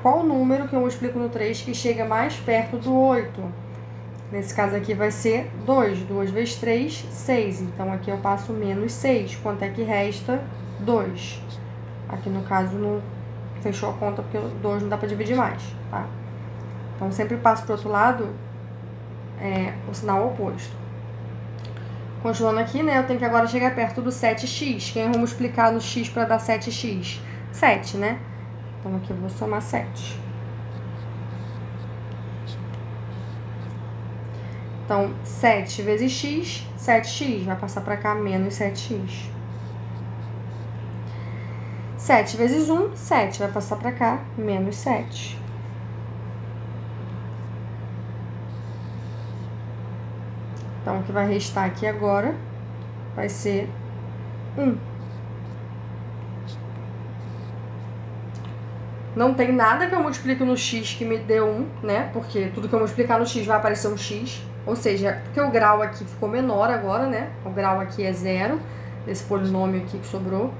Qual o número que eu multiplico no 3 que chega mais perto do 8? Nesse caso aqui vai ser 2. 2 vezes 3, 6. Então, aqui eu passo menos 6. Quanto é que resta? 2. Aqui, no caso, não fechou a conta, porque 2 não dá para dividir mais, tá? Então, sempre passo para o outro lado o sinal oposto. Continuando aqui, né? Eu tenho que agora chegar perto do 7x. Quem eu vou multiplicar no x para dar 7x? 7, né? Então, aqui eu vou somar 7. Então, 7 vezes x, 7x. Vai passar para cá menos 7x. 7 vezes 1, 7. Vai passar para cá menos 7. Então, o que vai restar aqui agora vai ser 1. Não tem nada que eu multiplique no x que me dê 1, né? Porque tudo que eu multiplicar no x vai aparecer um x. Ou seja, porque o grau aqui ficou menor agora, né? O grau aqui é 0, desse polinômio aqui que sobrou.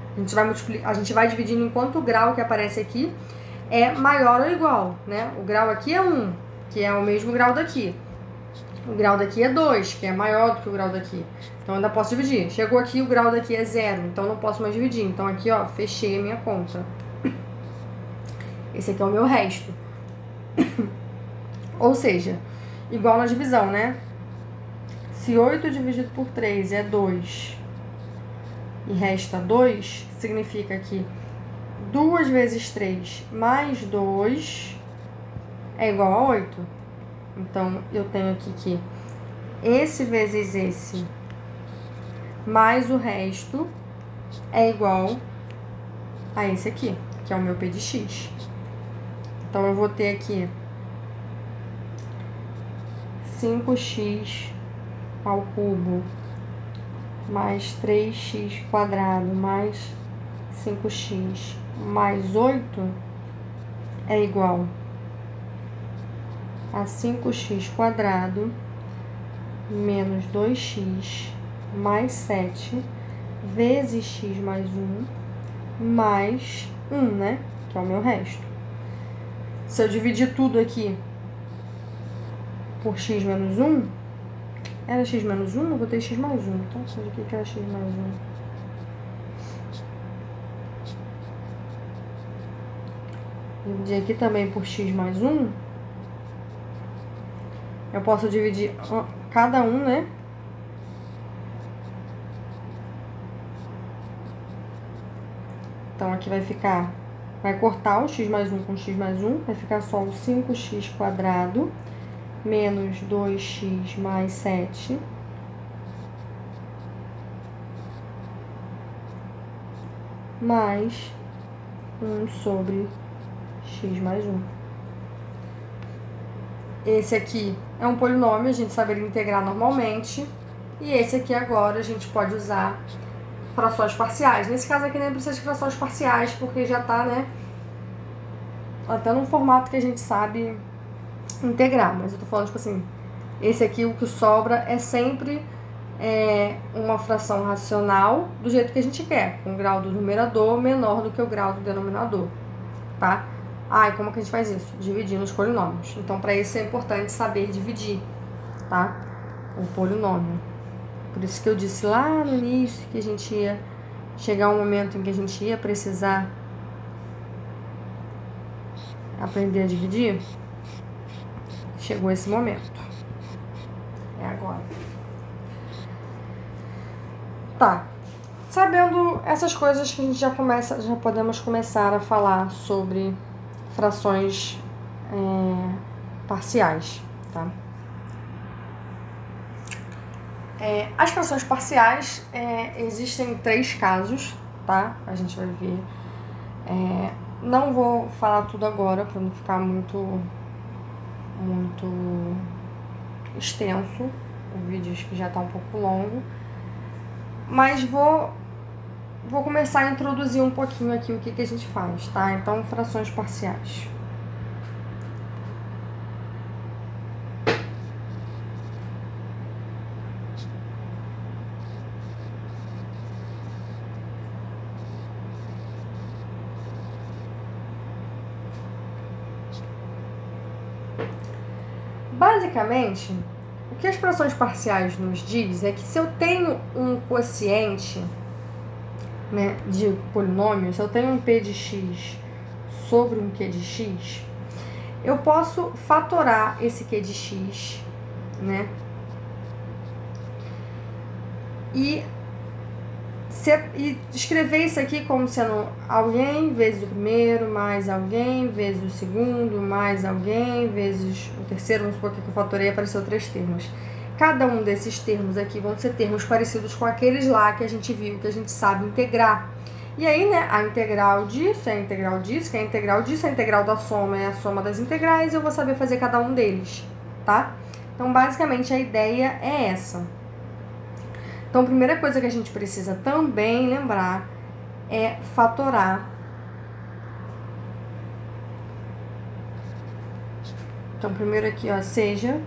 A gente vai dividindo enquanto o grau que aparece aqui é maior ou igual, né? O grau aqui é 1, que é o mesmo grau daqui. O grau daqui é 2, que é maior do que o grau daqui. Então, eu ainda posso dividir. Chegou aqui, o grau daqui é 0, então não posso mais dividir. Então, aqui, ó, fechei a minha conta. Esse aqui é o meu resto. Ou seja, igual na divisão, né? Se 8 dividido por 3 é 2 e resta 2, significa que 2 vezes 3 mais 2 é igual a 8. Então, eu tenho aqui que esse vezes esse mais o resto é igual a esse aqui, que é o meu p de x. Então, eu vou ter aqui 5x ao cubo mais 3x quadrado mais 5x mais 8 é igual a 5x quadrado menos 2x mais 7 vezes x mais 1 mais 1, né? Que é o meu resto. Se eu dividir tudo aqui por x menos 1, era x menos 1? Eu botei x mais 1, então seja aqui que era x mais 1. Dividir aqui também por x mais 1. Eu posso dividir cada um, né? Então, aqui vai ficar... Vai cortar o x mais 1 com x mais 1. Vai ficar só o 5x quadrado menos 2x mais 7 mais 1 sobre x mais 1. Esse aqui é um polinômio, a gente saberia integrar normalmente. E esse aqui agora a gente pode usar frações parciais. Nesse caso aqui nem precisa de frações parciais, porque já tá, né, até num formato que a gente sabe integrar. Mas eu tô falando, tipo assim, esse aqui o que sobra é sempre uma fração racional do jeito que a gente quer, com o grau do numerador menor do que o grau do denominador, tá? E como que a gente faz isso? Dividindo os polinômios. Então, para isso é importante saber dividir, tá? O polinômio. Por isso que eu disse lá no início que a gente ia chegar um momento em que a gente ia precisar aprender a dividir. Chegou esse momento. É agora. Tá. Sabendo essas coisas que a gente já podemos começar a falar sobre frações parciais, tá? As frações parciais, existem 3 casos, tá? A gente vai ver. Não vou falar tudo agora para não ficar muito extenso. O vídeo acho que já tá um pouco longo, mas vou começar a introduzir um pouquinho aqui o que a gente faz, tá? Então, frações parciais. Basicamente, o que as frações parciais nos diz é que se eu tenho um quociente, né, de polinômio, se eu tenho um p de x sobre um q de x, eu posso fatorar esse q de x, né, e escrever isso aqui como sendo alguém vezes o primeiro, mais alguém vezes o segundo, mais alguém vezes o terceiro. Vamos supor que eu fatorei e apareceu 3 termos. Cada um desses termos aqui vão ser termos parecidos com aqueles lá que a gente viu, que a gente sabe integrar. E aí, né, a integral disso é a integral disso, que é a integral disso, a integral da soma é a soma das integrais, eu vou saber fazer cada um deles, tá? Então, basicamente, a ideia é essa. Então, a primeira coisa que a gente precisa também lembrar é fatorar. Então, primeiro aqui, ó, seja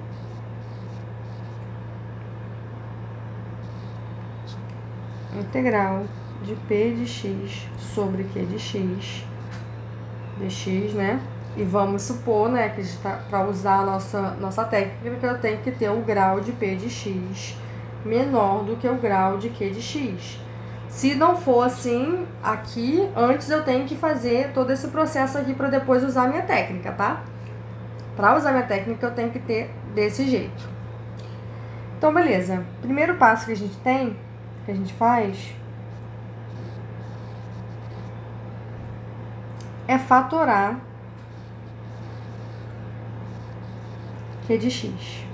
integral de p de x sobre q de x, dx, né? E vamos supor, né, que para usar a nossa técnica, eu tenho que ter o grau de p de x menor do que o grau de q de x. Se não for assim, aqui, antes eu tenho que fazer todo esse processo aqui para depois usar a minha técnica, tá? Para usar a minha técnica, eu tenho que ter desse jeito. Então, beleza. Primeiro passo que a gente tem, que a gente faz, é fatorar q de x.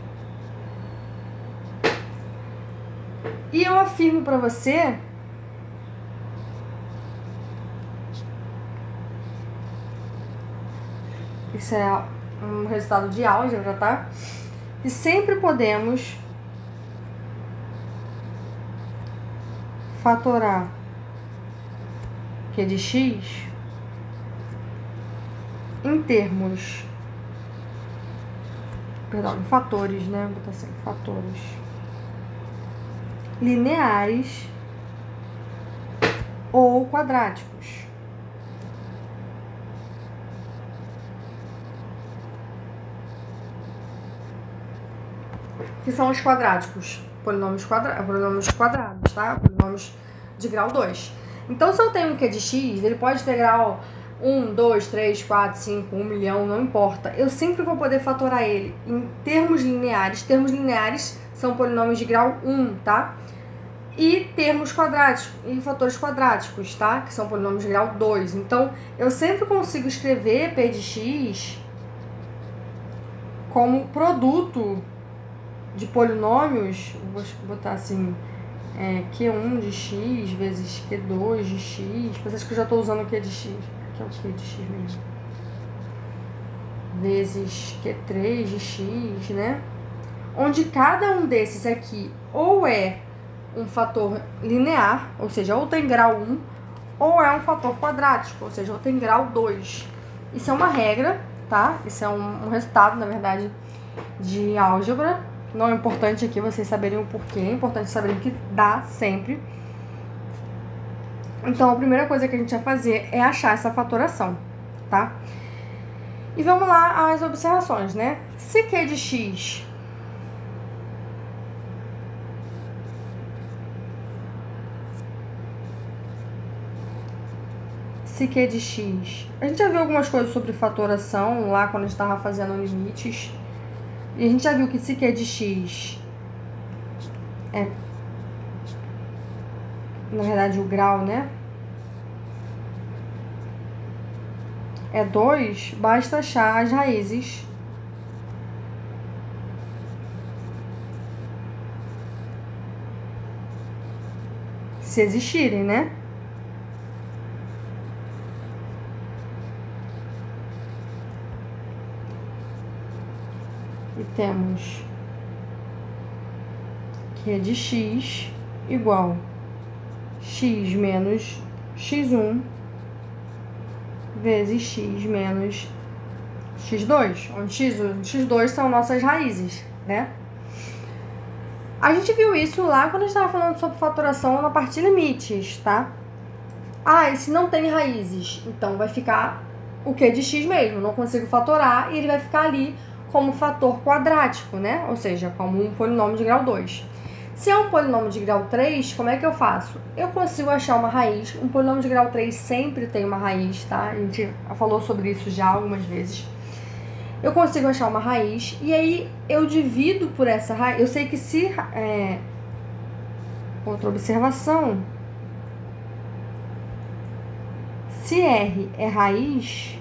E eu afirmo para você isso é um resultado de álgebra, tá? E sempre podemos fatorar q de x em termos, perdão, em fatores, né? Vou botar assim, fatores lineares ou quadráticos. Que são os quadráticos? Polinômios quadrados, tá? Polinômios de grau 2. Então, se eu tenho um q de x, ele pode ter grau 1, 2, 3, 4, 5, 1 milhão, não importa. Eu sempre vou poder fatorar ele em termos lineares. Termos lineares são polinômios de grau 1, tá? E termos quadráticos, e fatores quadráticos, tá? Que são polinômios de grau 2. Então, eu sempre consigo escrever p de x como produto de polinômios, vou botar assim, Q1 de x vezes Q2 de x, mas acho que eu já estou usando o Q de x, aqui é o Q de x mesmo, vezes Q3 de x, né? Onde cada um desses aqui ou é um fator linear, ou seja, ou tem grau 1, ou é um fator quadrático, ou seja, ou tem grau 2. Isso é uma regra, tá? Isso é um resultado, na verdade, de álgebra. Não é importante aqui vocês saberem o porquê, é importante saberem que dá sempre. Então, a primeira coisa que a gente vai fazer é achar essa fatoração, tá? E vamos lá às observações, né? Se Q de x se Q de x... A gente já viu algumas coisas sobre fatoração lá quando a gente estava fazendo limites. E a gente já viu que se Q de x é, na verdade, o grau, né? É 2, basta achar as raízes se existirem, né? E temos Q de x igual x menos x1 vezes x menos x2, onde x1 e x2 são nossas raízes, né? A gente viu isso lá quando a gente estava falando sobre fatoração na parte de limites, tá? Ah, e se não tem raízes, então vai ficar o Q de x mesmo, não consigo fatorar e ele vai ficar ali como fator quadrático, né? Ou seja, como um polinômio de grau 2. Se é um polinômio de grau 3, como é que eu faço? Eu consigo achar uma raiz. Um polinômio de grau 3 sempre tem uma raiz, tá? A gente falou sobre isso já algumas vezes. Eu consigo achar uma raiz e aí eu divido por essa raiz. Eu sei que se... outra observação. Se R é raiz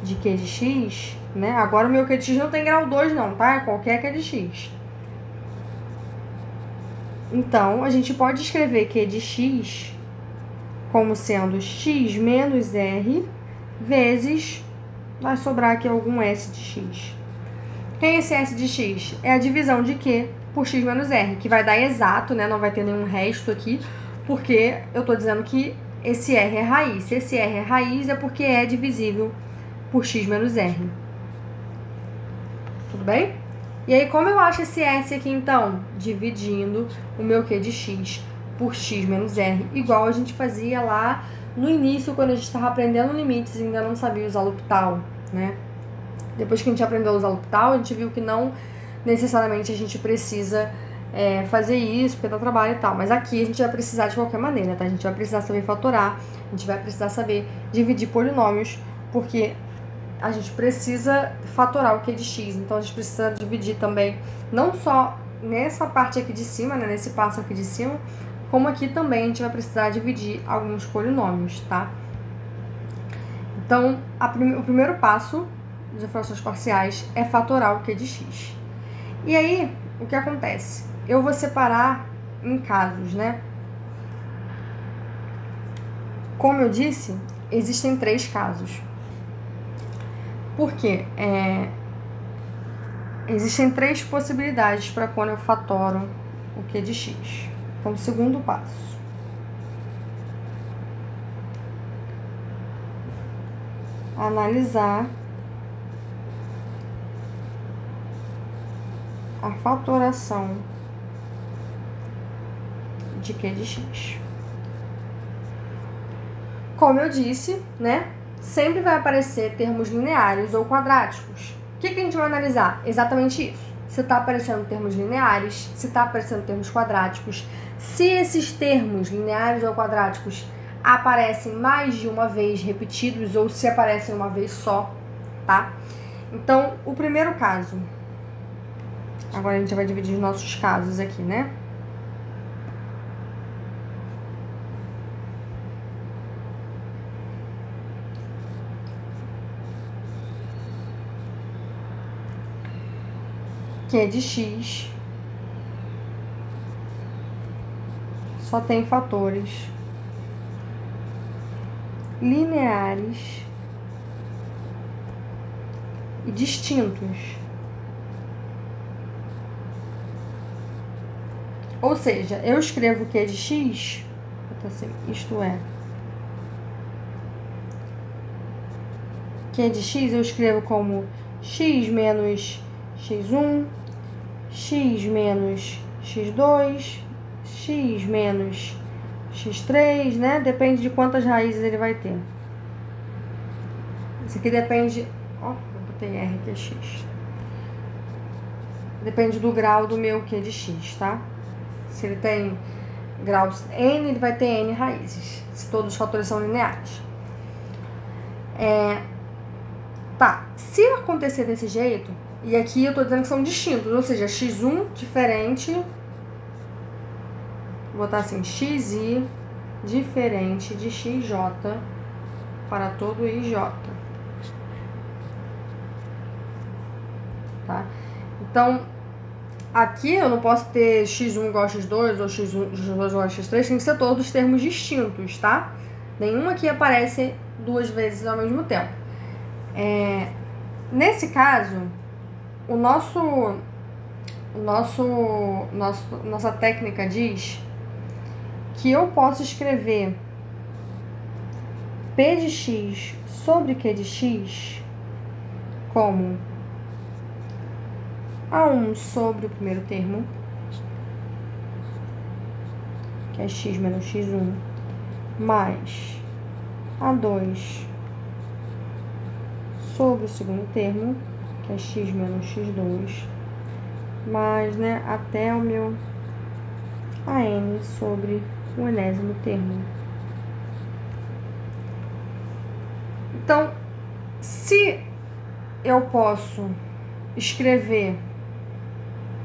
de Q de x, né? Agora o meu Q de x não tem grau 2 não, tá? É qualquer Q de x. Então, a gente pode escrever Q de x como sendo x menos R vezes... vai sobrar aqui algum S de x. Quem é esse S de x? É a divisão de Q por x menos R, que vai dar exato, né? Não vai ter nenhum resto aqui, porque eu tô dizendo que esse R é raiz. Se esse R é raiz, é porque é divisível por x menos R. Tudo bem? E aí, como eu acho esse S aqui, então? Dividindo o meu Q de x por x menos R, igual a gente fazia lá no início, quando a gente estava aprendendo limites e ainda não sabia usar L'Hopital, né? Depois que a gente aprendeu a usar L'Hopital, a gente viu que não necessariamente a gente precisa fazer isso, porque dá trabalho e tal. Mas aqui a gente vai precisar de qualquer maneira, tá? A gente vai precisar saber fatorar, a gente vai precisar saber dividir polinômios, porque a gente precisa fatorar o Q de x. Então, a gente precisa dividir também, não só nessa parte aqui de cima, né? Nesse passo aqui de cima, como aqui também a gente vai precisar dividir alguns polinômios, tá? Então, o primeiro passo de frações parciais é fatorar o Q de x. E aí, o que acontece? Eu vou separar em casos, né? Como eu disse, existem 3 casos. Por quê? Existem 3 possibilidades para quando eu fatoro o Q de x. Então, segundo passo. Analisar a fatoração de Q de x. Como eu disse, né? Sempre vai aparecer termos lineares ou quadráticos. O que a gente vai analisar? Exatamente isso. Se está aparecendo termos lineares, se está aparecendo termos quadráticos, se esses termos lineares ou quadráticos aparecem mais de uma vez repetidos ou se aparecem uma vez só, tá? Então, o primeiro caso. Agora a gente vai dividir os nossos casos aqui, né? Q de x só tem fatores lineares e distintos. Ou seja, eu escrevo Q de x, assim, isto é, Q de x eu escrevo como x menos x1, x menos x2, x menos x3, né? Depende de quantas raízes ele vai ter. Isso aqui depende... Ó, eu botei R que é x. Depende do grau do meu Q de x, tá? Se ele tem graus n, ele vai ter n raízes. Se todos os fatores são lineares. Tá, se acontecer desse jeito... E aqui eu tô dizendo que são distintos, ou seja, x1 diferente, vou botar assim, xi diferente de xj para todo ij, tá? Então, Aqui eu não posso ter x1 igual a x2 ou x2 igual a x3, tem que ser todos termos distintos, tá? Nenhum aqui aparece duas vezes ao mesmo tempo. Nesse caso, nossa técnica diz que eu posso escrever P de x sobre Q de x como A1 sobre o primeiro termo, que é x menos x1, mais A2 sobre o segundo termo, que é x menos x2, mais, né, até o meu AN sobre o enésimo termo. Então, se eu posso escrever...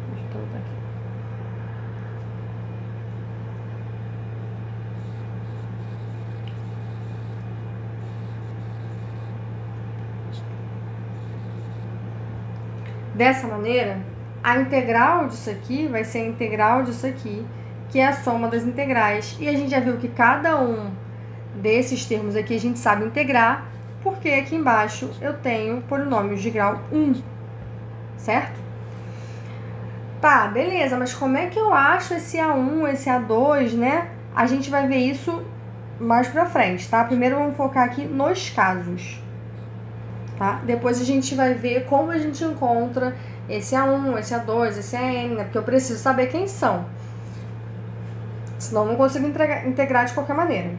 Deixa eu botar aqui. Dessa maneira, a integral disso aqui vai ser a integral disso aqui, que é a soma das integrais. E a gente já viu que cada um desses termos aqui a gente sabe integrar, porque aqui embaixo eu tenho polinômios de grau 1, certo? Tá, beleza, mas como é que eu acho esse A1, esse A2, né? A gente vai ver isso mais pra frente, tá? Primeiro vamos focar aqui nos casos, tá? Depois a gente vai ver como a gente encontra esse A1, esse A2, esse AN, né? Porque eu preciso saber quem são. Senão eu não consigo integrar de qualquer maneira.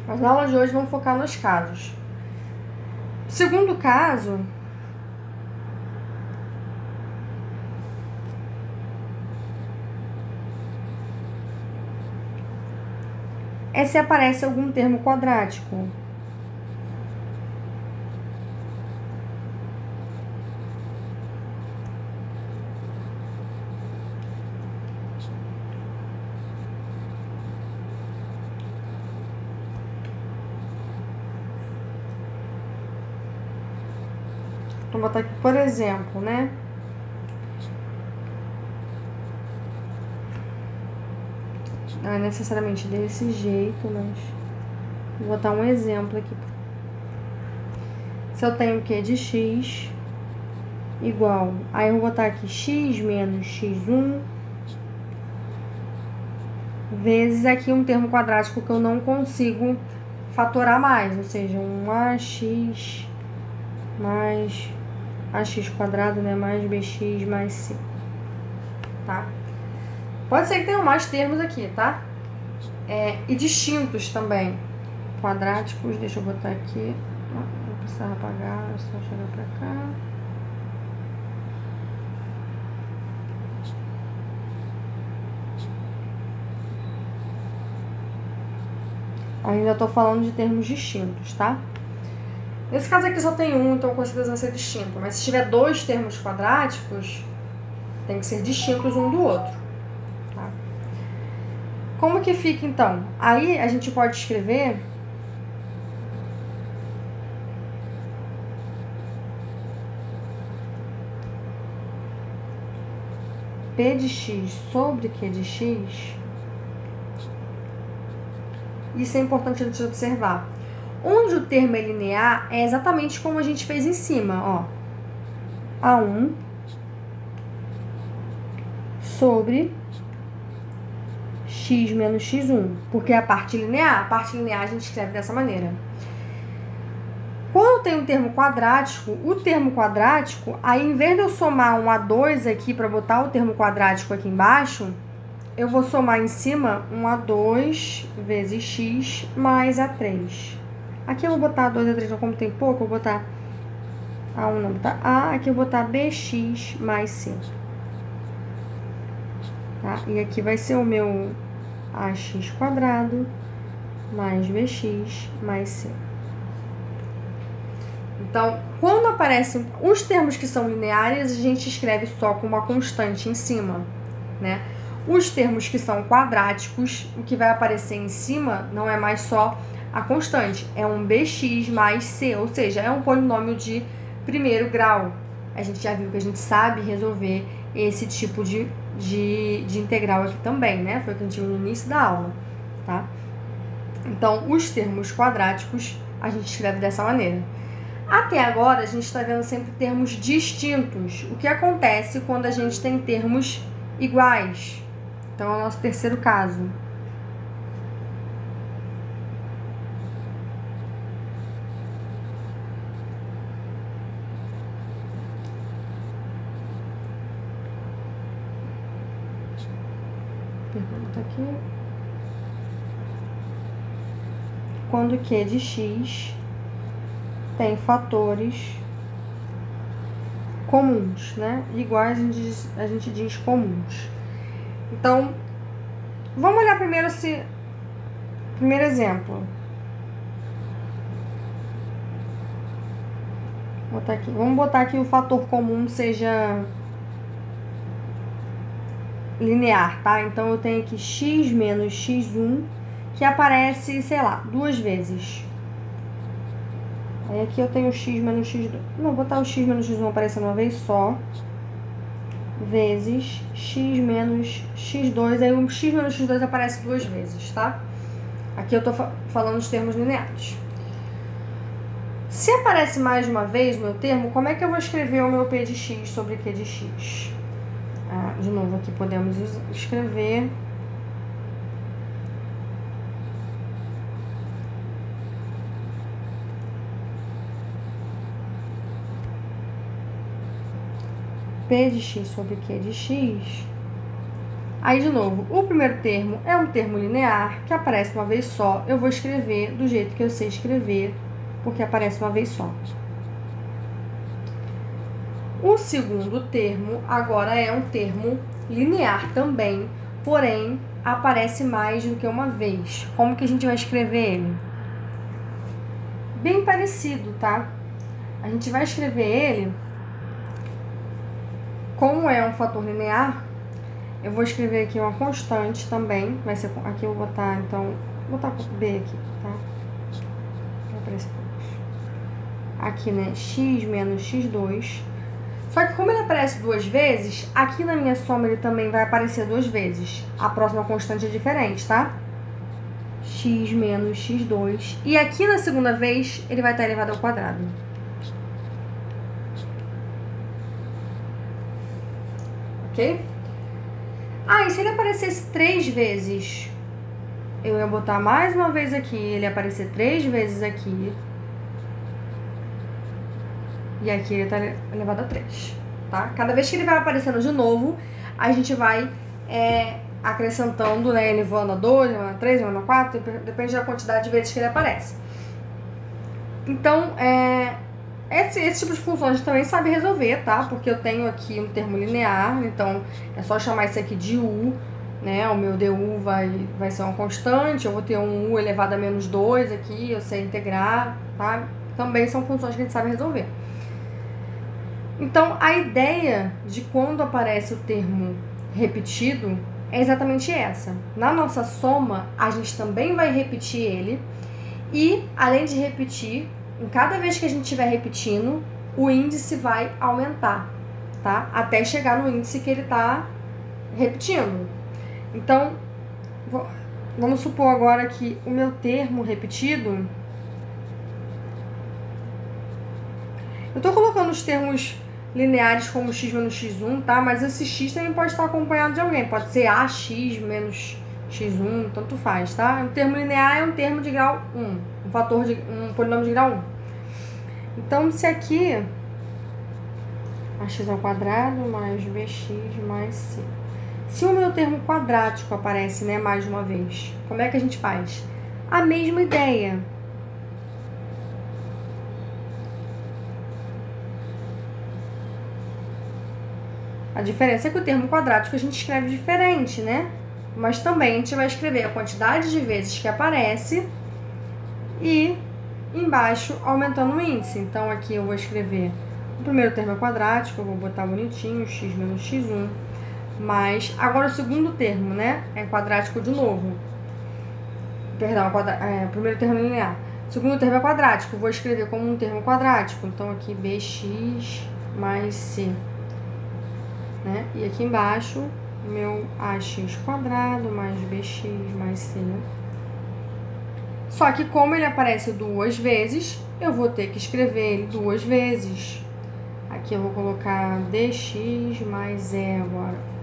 Mas na aula de hoje vamos focar nos casos. Segundo caso, é se aparece algum termo quadrático. Vou botar aqui, por exemplo, né? Não é necessariamente desse jeito, mas vou botar um exemplo aqui. Se eu tenho Q de x igual, aí eu vou botar aqui x menos x1 vezes aqui um termo quadrático que eu não consigo fatorar mais, ou seja, um ax mais ax quadrado, né, mais bx mais c, tá? Pode ser que tenham mais termos aqui, tá? E distintos também. Quadráticos, deixa eu botar aqui. Não precisa apagar, é só chegar pra cá. Ainda tô falando de termos distintos, tá? Nesse caso aqui só tem um, então com certeza vai ser distinto. Mas se tiver dois termos quadráticos, tem que ser distintos um do outro, tá? Como que fica, então? Aí a gente pode escrever P de x sobre Q de x. Isso é importante a gente observar. Onde o termo é linear é exatamente como a gente fez em cima, ó. A1 sobre x menos x1, porque é a parte linear a gente escreve dessa maneira. Quando tem um termo quadrático, o termo quadrático, aí em vez de eu somar um A2 aqui para botar o termo quadrático aqui embaixo, eu vou somar em cima um A2 vezes x mais A3. Aqui eu vou botar A2 A3, então como tem pouco, eu vou botar A1, não, vou botar A, aqui eu vou botar bx mais c. Tá? E aqui vai ser o meu ax quadrado mais bx mais c. Então, quando aparecem os termos que são lineares, a gente escreve só com uma constante em cima, né? Os termos que são quadráticos, o que vai aparecer em cima não é mais só a constante, é um bx mais c, ou seja, é um polinômio de primeiro grau. A gente já viu que a gente sabe resolver esse tipo de integral aqui também, né? Foi o que a gente viu no início da aula, tá? Então, os termos quadráticos a gente escreve dessa maneira. Até agora, a gente está vendo sempre termos distintos. O que acontece quando a gente tem termos iguais? Então, é o nosso terceiro caso. Pergunta aqui. Quando Q de x tem fatores comuns, né? Iguais a gente diz comuns. Então, vamos olhar primeiro primeiro exemplo. Vamos botar aqui o fator comum seja linear, tá? Então, eu tenho aqui x menos x1, que aparece, sei lá, 2 vezes. Aí aqui eu tenho x menos x2. Não, vou botar o x menos x1 aparecendo uma vez só. Vezes x menos x2. Aí o x menos x2 aparece 2 vezes, tá? Aqui eu tô falando os termos lineares. Se aparece mais de uma vez o meu termo, como é que eu vou escrever o meu p de x sobre q de x? De novo, aqui podemos escrever p de x sobre q de x. Aí, de novo, o primeiro termo é um termo linear, que aparece uma vez só. Eu vou escrever do jeito que eu sei escrever, porque aparece uma vez só. O segundo termo agora é um termo linear também, porém aparece mais do que uma vez. Como que a gente vai escrever ele? Bem parecido, tá? A gente vai escrever ele, como é um fator linear, eu vou escrever aqui uma constante também. Vai ser, aqui eu vou botar, então, vou botar b aqui, tá? Vai aparecer aqui, né? X menos x2. Só que como ele aparece 2 vezes, aqui na minha soma ele também vai aparecer 2 vezes. A próxima constante é diferente, tá? X menos x2. E aqui na segunda vez, ele vai estar elevado ao quadrado. Ok? E se ele aparecesse 3 vezes, eu ia botar mais uma vez aqui, ele ia aparecer 3 vezes aqui. E aqui ele tá elevado a 3, tá? Cada vez que ele vai aparecendo de novo, a gente vai acrescentando, né? Elevando a 2, elevando a 3, elevando a 4, depende da quantidade de vezes que ele aparece. Então, esse tipo de função a gente também sabe resolver, tá? Porque eu tenho aqui um termo linear, então é só chamar isso aqui de u, né? O meu du vai ser uma constante, eu vou ter um u elevado a menos 2 aqui, eu sei integrar, tá? Também são funções que a gente sabe resolver. Então, a ideia de quando aparece o termo repetido é exatamente essa. Na nossa soma, a gente também vai repetir ele e, além de repetir, em cada vez que a gente estiver repetindo, o índice vai aumentar, tá? Até chegar no índice que ele está repetindo. Então, vamos supor agora que o meu termo repetido... Eu estou colocando os termos lineares como x menos x1, tá? Mas esse x também pode estar acompanhado de alguém. Pode ser ax menos x1, tanto faz, tá? Um termo linear é um termo de grau 1, um polinômio de grau 1. Então, se aqui ax ao quadrado mais bx mais c. Se o meu termo quadrático aparece, né, mais de uma vez, como é que a gente faz? A mesma ideia. A diferença é que o termo quadrático a gente escreve diferente, né? Mas também a gente vai escrever a quantidade de vezes que aparece e embaixo aumentando o índice. Então, aqui eu vou escrever o primeiro termo é quadrático, eu vou botar bonitinho, x menos x1. Mas agora o segundo termo, né? É quadrático de novo. Perdão, o primeiro termo é linear. O segundo termo é quadrático, eu vou escrever como um termo quadrático. Então, aqui bx mais c. né? E aqui embaixo, meu ax quadrado mais bx mais c. Só que como ele aparece duas vezes, eu vou ter que escrever ele duas vezes. Aqui eu vou colocar dx mais e agora.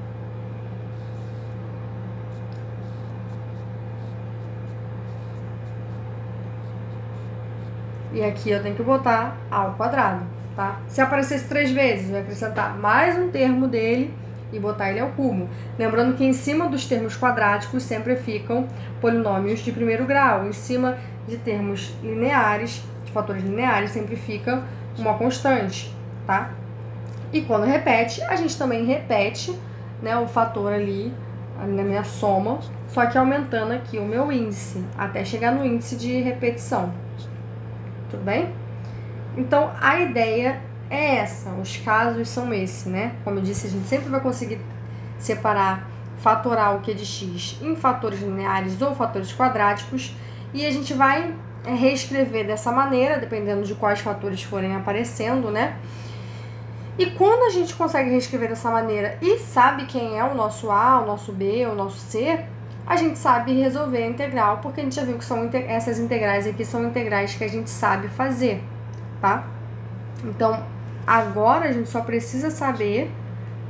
E aqui eu tenho que botar a ao quadrado, tá? Se aparecesse 3 vezes, eu vou acrescentar mais um termo dele e botar ele ao cubo. Lembrando que em cima dos termos quadráticos sempre ficam polinômios de primeiro grau. Em cima de termos lineares, de fatores lineares, sempre fica uma constante, tá? E quando repete, a gente também repete, né, o fator ali na minha soma, só que aumentando aqui o meu índice, até chegar no índice de repetição. Tudo bem? Então, a ideia é essa, os casos são esses, né? Como eu disse, a gente sempre vai conseguir separar, fatorar o Q de x em fatores lineares ou fatores quadráticos, e a gente vai reescrever dessa maneira, dependendo de quais fatores forem aparecendo, né? E quando a gente consegue reescrever dessa maneira e sabe quem é o nosso A, o nosso B, o nosso C, a gente sabe resolver a integral, porque a gente já viu que são essas integrais aqui são integrais que a gente sabe fazer, tá? Então, agora a gente só precisa saber,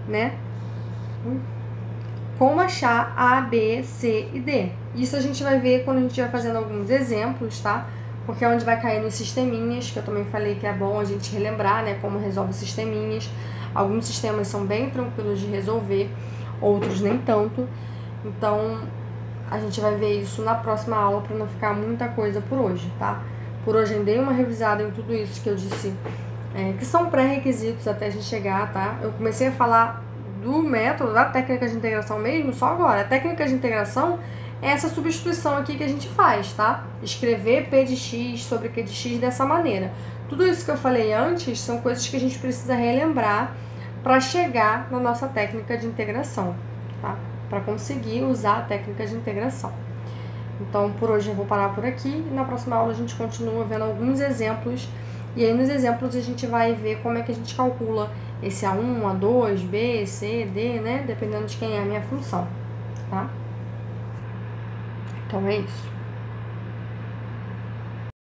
né, como achar A, B, C e D. Isso a gente vai ver quando a gente vai fazendo alguns exemplos, tá? Porque é onde vai cair nos sisteminhas, que eu também falei que é bom a gente relembrar, né, como resolve sisteminhas. Alguns sistemas são bem tranquilos de resolver, outros nem tanto. Então, a gente vai ver isso na próxima aula para não ficar muita coisa por hoje, tá? Por hoje eu dei uma revisada em tudo isso que eu disse, que são pré-requisitos até a gente chegar, tá? Eu comecei a falar do método, da técnica de integração mesmo, só agora. A técnica de integração é essa substituição aqui que a gente faz, tá? Escrever P de x sobre Q de x dessa maneira. Tudo isso que eu falei antes são coisas que a gente precisa relembrar para chegar na nossa técnica de integração, tá? Para conseguir usar a técnica de integração. Então, por hoje eu vou parar por aqui e na próxima aula a gente continua vendo alguns exemplos, e aí nos exemplos a gente vai ver como é que a gente calcula esse A1, A2, B, C, D, né? Dependendo de quem é a minha função, tá? Então é isso.